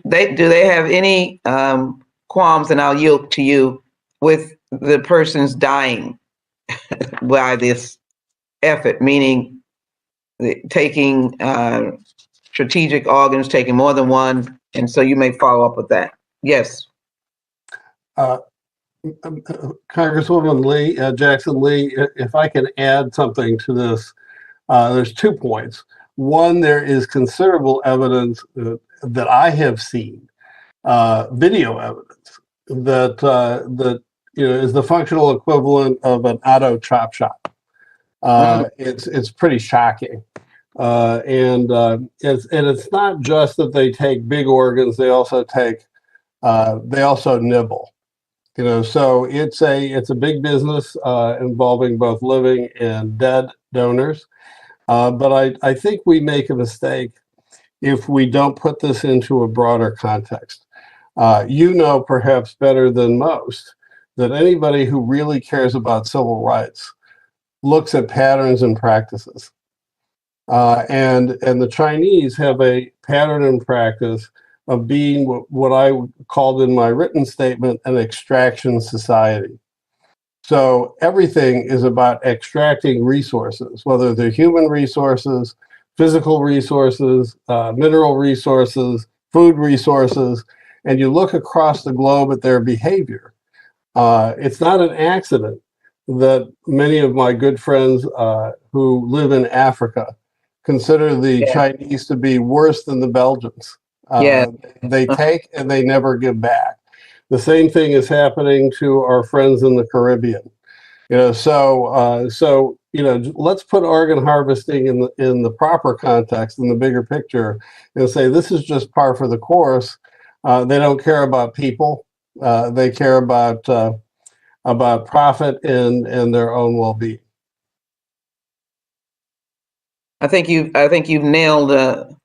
Speaker 8: they have any qualms, and I'll yield to you, with the person's dying by this effort, meaning taking strategic organs, taking more than one, and so you may follow up with that. Yes.
Speaker 7: Congresswoman Lee, Jackson Lee, if I can add something to this, there's 2 points. One, there is considerable evidence that I have seen, video evidence that is the functional equivalent of an auto chop shop. It's pretty shocking, and it's not just that they take big organs; they also nibble. So it's a big business involving both living and dead donors. But I think we make a mistake if we don't put this into a broader context. Perhaps better than most that anybody who really cares about civil rights looks at patterns and practices. And the Chinese have a pattern and practice of being what I called in my written statement an extraction society. So everything is about extracting resources, whether they're human resources, physical resources, mineral resources, food resources, and you look across the globe at their behavior. It's not an accident that many of my good friends who live in Africa consider the Chinese to be worse than the Belgians. They take and they never give back. The same thing is happening to our friends in the Caribbean. So let's put organ harvesting in the proper context, in the bigger picture, and say this is just par for the course. They don't care about people. They care about profit and their own well-being.
Speaker 8: I think you've nailed the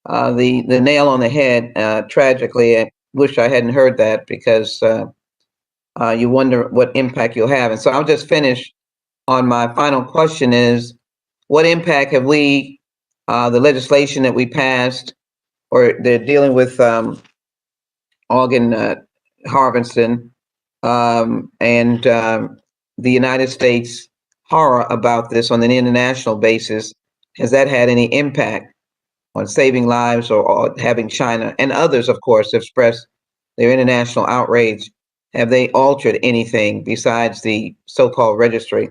Speaker 8: nail on the head. Tragically, I wish I hadn't heard that, because you wonder what impact you'll have. And so I'll just finish on my final question: is what impact have we, the legislation that we passed, or they're dealing with organ harvesting, and the United States horror about this on an international basis, has that had any impact on saving lives, or having China and others, of course, express their international outrage? Have they altered anything besides the so-called registry?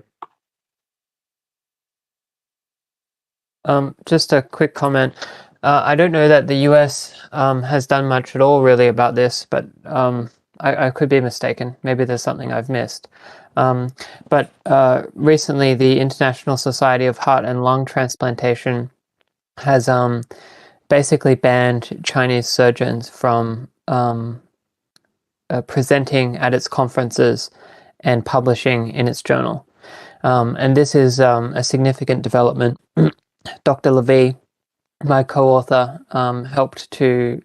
Speaker 4: Just a quick comment. I don't know that the US has done much at all really about this, but I could be mistaken. Maybe there's something I've missed. But recently, the International Society of Heart and Lung Transplantation has basically banned Chinese surgeons from presenting at its conferences and publishing in its journal. And this is a significant development. Dr. Levy, my co-author, helped to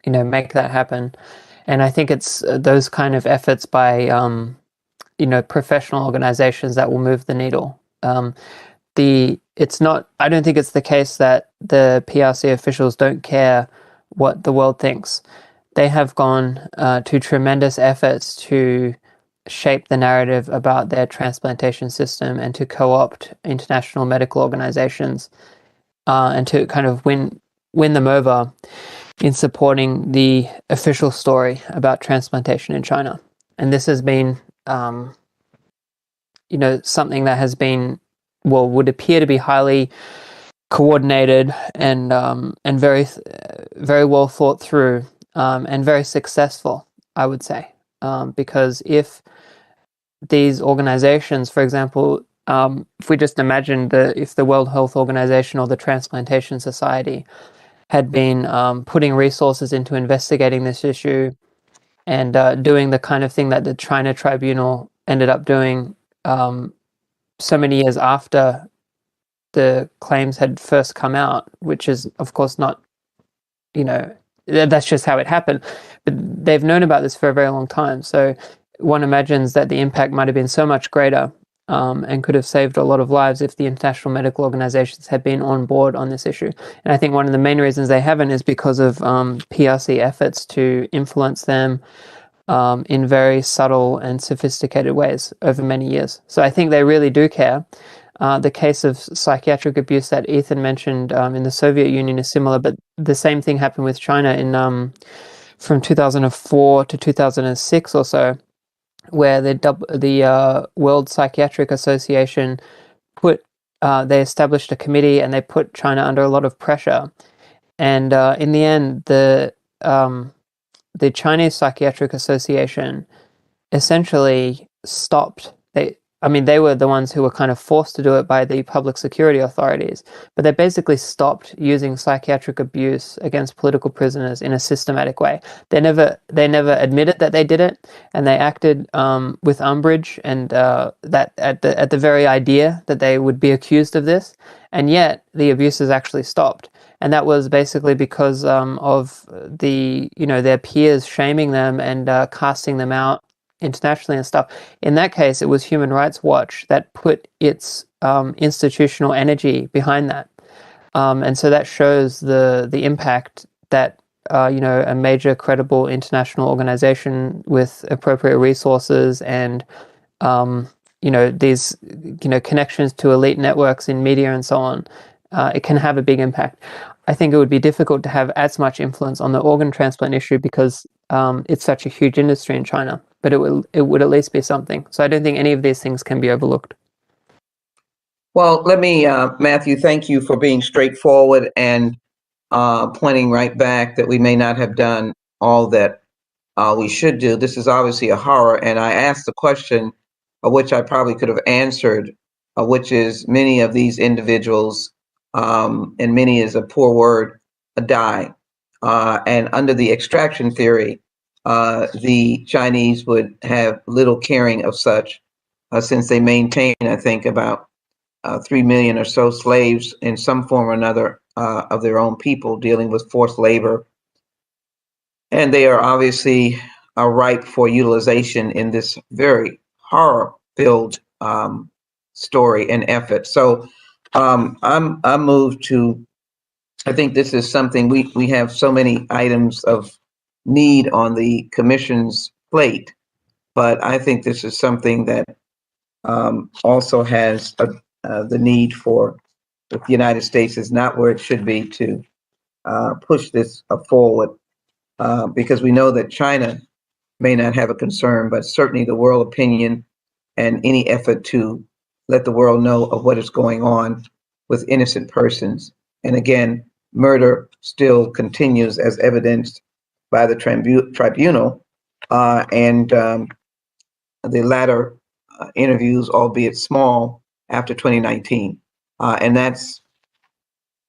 Speaker 4: make that happen. And I think it's those kind of efforts by professional organizations that will move the needle. It's not, I don't think it's the case that the PRC officials don't care what the world thinks. They have gone to tremendous efforts to shape the narrative about their transplantation system and to co-opt international medical organizations and to kind of win them over in supporting the official story about transplantation in China. And this has been, something that has been, would appear to be highly coordinated and very very well thought through, and very successful, I would say, because if these organizations, for example, if we just imagine if the World Health Organization or the Transplantation Society had been putting resources into investigating this issue and doing the kind of thing that the China Tribunal ended up doing so many years after the claims had first come out, which is, of course, not, that's just how it happened. But they've known about this for a very long time. So one imagines that the impact might have been so much greater and could have saved a lot of lives if the international medical organizations had been on board on this issue. And I think one of the main reasons they haven't is because of PRC efforts to influence them in very subtle and sophisticated ways over many years. So I think they really do care. The case of psychiatric abuse that Ethan mentioned in the Soviet Union is similar, but the same thing happened with China from 2004 to 2006 or so, where the World Psychiatric Association they established a committee and they put China under a lot of pressure. And in the end, the Chinese Psychiatric Association essentially stopped. They were the ones who were kind of forced to do it by the public security authorities, but they basically stopped using psychiatric abuse against political prisoners in a systematic way. They never admitted that they did it, and they acted with umbrage and that at the very idea that they would be accused of this, and yet the abuses actually stopped. And that was basically because of their peers shaming them and casting them out internationally and stuff. In that case, it was Human Rights Watch that put its institutional energy behind that, and so that shows the impact that a major credible international organization with appropriate resources and these connections to elite networks in media and so on, it can have a big impact. I think it would be difficult to have as much influence on the organ transplant issue because it's such a huge industry in China, but it would at least be something. So I don't think any of these things can be overlooked.
Speaker 8: Well, let me, Matthew, thank you for being straightforward and pointing right back that we may not have done all that we should do. This is obviously a horror, and I asked the question, which I probably could have answered, which is many of these individuals, and many is a poor word, die. And under the extraction theory, the Chinese would have little caring of such, since they maintain, I think, about 3 million or so slaves in some form or another of their own people dealing with forced labor. And they are obviously ripe for utilization in this very horror-filled story and effort. So I'm moved to, I think this is something we have so many items of need on the commission's plate, but I think this is something that also has the need for, if the United States is not where it should be, to push this forward, because we know that China may not have a concern, but certainly the world opinion and any effort to let the world know of what is going on with innocent persons. And again, murder still continues as evidenced by the tribunal and the latter interviews, albeit small, after 2019. And that's,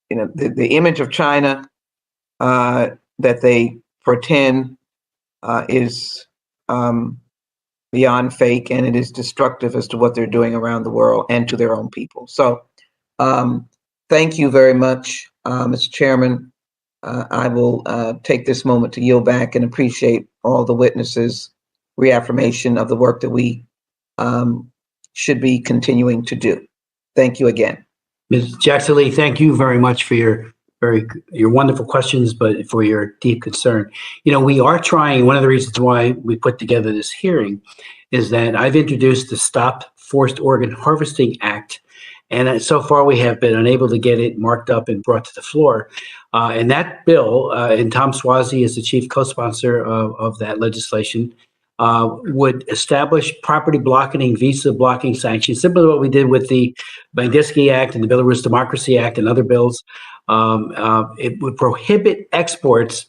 Speaker 8: the image of China that they pretend is beyond fake, and it is destructive as to what they're doing around the world and to their own people. So thank you very much, Mr. Chairman. I will take this moment to yield back and appreciate all the witnesses' reaffirmation of the work that we should be continuing to do. Thank you again.
Speaker 1: Ms. Jackson Lee, thank you very much for your wonderful questions, but for your deep concern. We are trying, one of the reasons why we put together this hearing is that I've introduced the Stop Forced Organ Harvesting Act, and so far we have been unable to get it marked up and brought to the floor. And that bill, and Tom Swazi is the chief co-sponsor of that legislation, would establish property blocking, visa blocking sanctions, similar to what we did with the Magnitsky Act and the Belarus Democracy Act and other bills. It would prohibit exports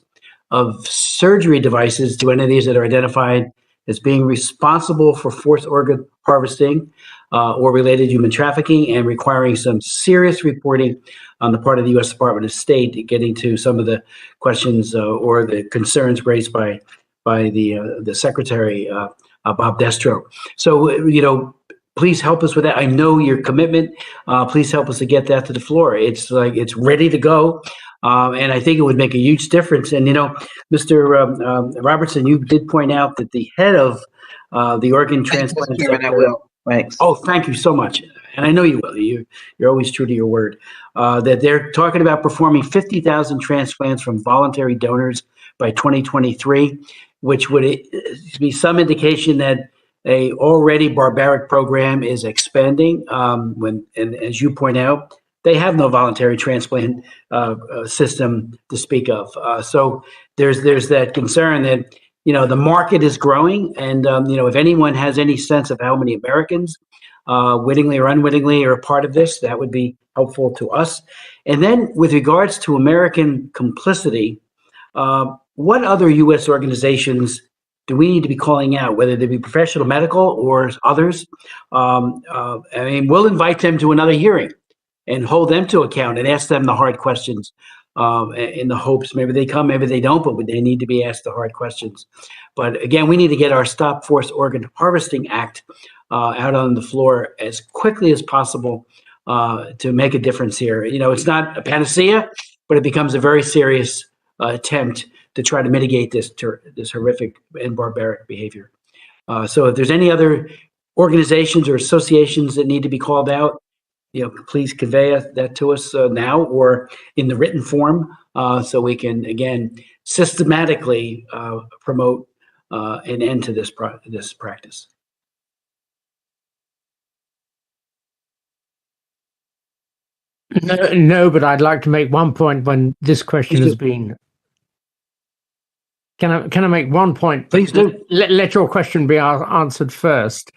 Speaker 1: of surgery devices to entities that are identified as being responsible for forced organ harvesting or related human trafficking, and requiring some serious reporting on the part of the U.S. Department of State, getting to some of the questions or the concerns raised by the Secretary, Bob Destro. So, please help us with that. I know your commitment. Please help us to get that to the floor. It's ready to go. And I think it would make a huge difference. And, Mr. Robertson, you did point out that the head of the Organ Transplant Center.
Speaker 8: Thanks.
Speaker 1: Oh, thank you so much. And I know you will. You're always true to your word. That they're talking about performing 50,000 transplants from voluntary donors by 2023, which would be some indication that a already barbaric program is expanding. And as you point out, they have no voluntary transplant system to speak of. So there's that concern that the market is growing, and if anyone has any sense of how many Americans, wittingly or unwittingly, are a part of this, that would be helpful to us. And then, with regards to American complicity, what other U.S. organizations do we need to be calling out, whether they be professional medical or others? We'll invite them to another hearing and hold them to account and ask them the hard questions, in the hopes maybe they come, maybe they don't, but they need to be asked the hard questions. But again, we need to get our Stop Forced Organ Harvesting Act out on the floor as quickly as possible to make a difference here. It's not a panacea, but it becomes a very serious attempt to try to mitigate this horrific and barbaric behavior. So if there's any other organizations or associations that need to be called out, please convey that to us now or in the written form, so we can, again, systematically promote an end to this practice.
Speaker 3: No, but I'd like to make one point when this question has been. Can I make one point?
Speaker 1: Please do.
Speaker 3: Let your question be answered first.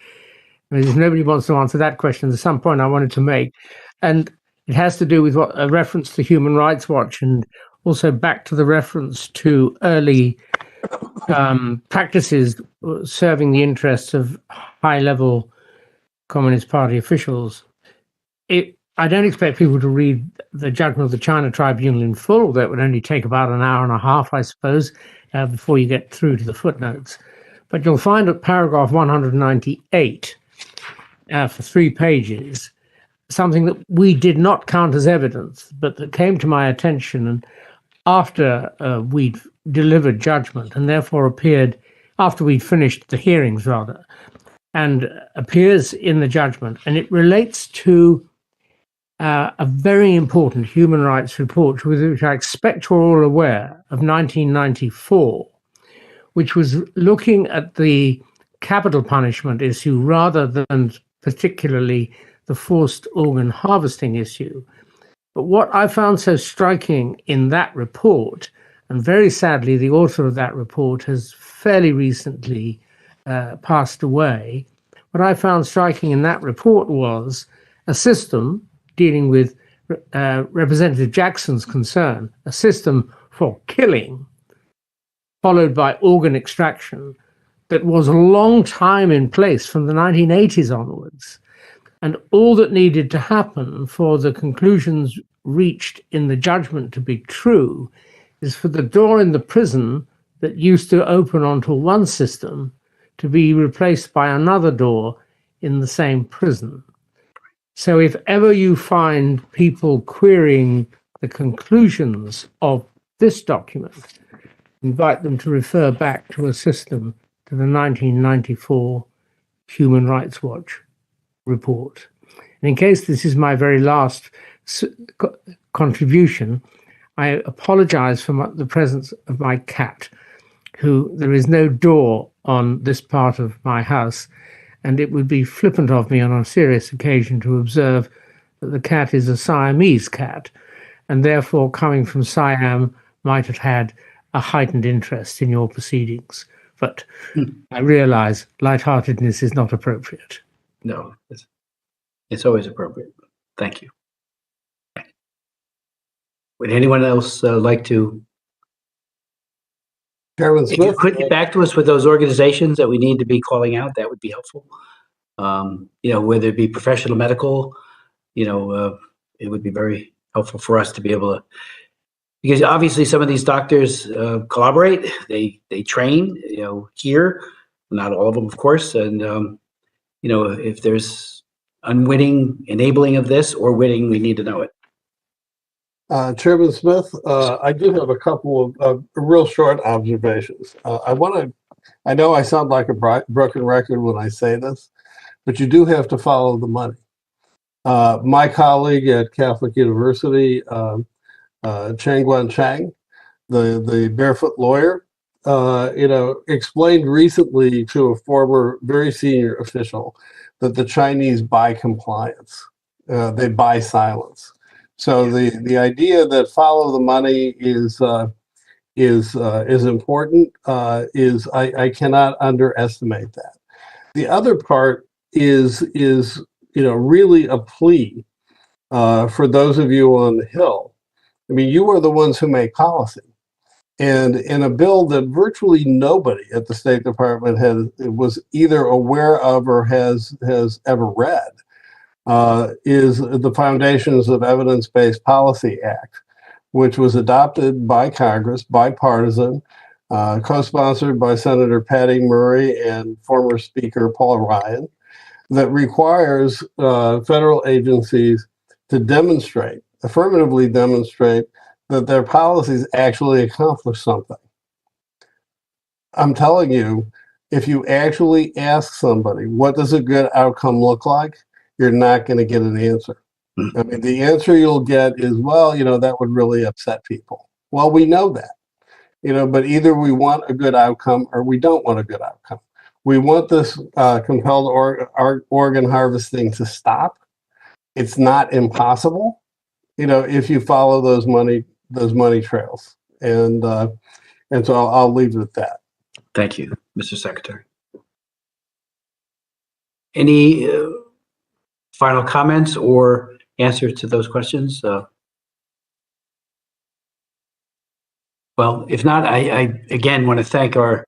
Speaker 3: If nobody wants to answer that question, there's some point I wanted to make, and it has to do with a reference to Human Rights Watch, and also back to the reference to early practices serving the interests of high-level Communist Party officials. I don't expect people to read the judgment of the China Tribunal in full. That would only take about an hour and a half, I suppose, before you get through to the footnotes. But you'll find at paragraph 198, for 3 pages, something that we did not count as evidence, but that came to my attention and after we'd delivered judgment, and therefore appeared after we'd finished the hearings, rather, and appears in the judgment. And it relates to a very important human rights report, with which I expect you're all aware, of 1994, which was looking at the capital punishment issue rather than particularly the forced organ harvesting issue. But what I found so striking in that report, and very sadly the author of that report has fairly recently passed away, what I found striking in that report was a system dealing with Representative Jackson's concern, a system for killing, followed by organ extraction, that was a long time in place from the 1980s onwards. And all that needed to happen for the conclusions reached in the judgment to be true is for the door in the prison that used to open onto one system to be replaced by another door in the same prison. So if ever you find people querying the conclusions of this document, invite them to refer back to a system, to the 1994 Human Rights Watch report. And in case this is my very last contribution, I apologize for the presence of my cat, who there is no door on this part of my house, and it would be flippant of me on a serious occasion to observe that the cat is a Siamese cat, and therefore coming from Siam might have had a heightened interest in your proceedings. But I realize lightheartedness is not appropriate.
Speaker 1: No, it's always appropriate. Thank you. Would anyone else like to?
Speaker 7: Chairman
Speaker 1: If you
Speaker 7: Smith,
Speaker 1: could get back to us with those organizations that we need to be calling out, that would be helpful. Whether it be professional medical, it would be very helpful for us to be able to, because obviously some of these doctors collaborate, they train, here, not all of them, of course, and if there's unwitting enabling of this or witting, we need to know it.
Speaker 7: Chairman Smith, I do have a couple of real short observations. I know I sound like a broken record when I say this, but you do have to follow the money. My colleague at Catholic University, Changguan Chang, the barefoot lawyer, explained recently to a former very senior official that the Chinese buy compliance, they buy silence. So the idea that follow the money is important. I cannot underestimate that. The other part is really a plea for those of you on the Hill. I mean, you are the ones who make policy, and in a bill that virtually nobody at the State Department was either aware of or has ever read. Is the Foundations of Evidence-Based Policy Act, which was adopted by Congress, bipartisan, co-sponsored by Senator Patty Murray and former Speaker Paul Ryan, that requires federal agencies to affirmatively demonstrate that their policies actually accomplish something. I'm telling you, if you actually ask somebody, what does a good outcome look like? You're not going to get an answer. I mean, the answer you'll get is, well, that would really upset people. Well, we know that, but either we want a good outcome or we don't want a good outcome. We want this compelled organ harvesting to stop. It's not impossible, if you follow those money trails. And so I'll leave it at that.
Speaker 1: Thank you, Mr. Secretary. Any final comments or answers to those questions? Well, if not, I again want to thank our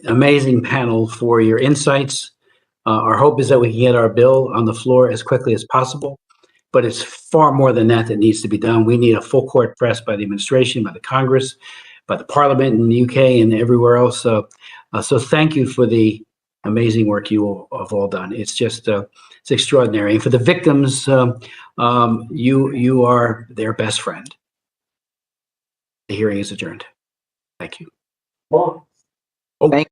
Speaker 1: amazing panel for your insights. Our hope is that we can get our bill on the floor as quickly as possible, but it's far more than that needs to be done. We need a full court press by the administration, by the Congress, by the Parliament in the UK and everywhere else. So thank you for the amazing work you have all done. It's just it's extraordinary. And for the victims, you are their best friend. The hearing is adjourned. Thank you.
Speaker 8: Thank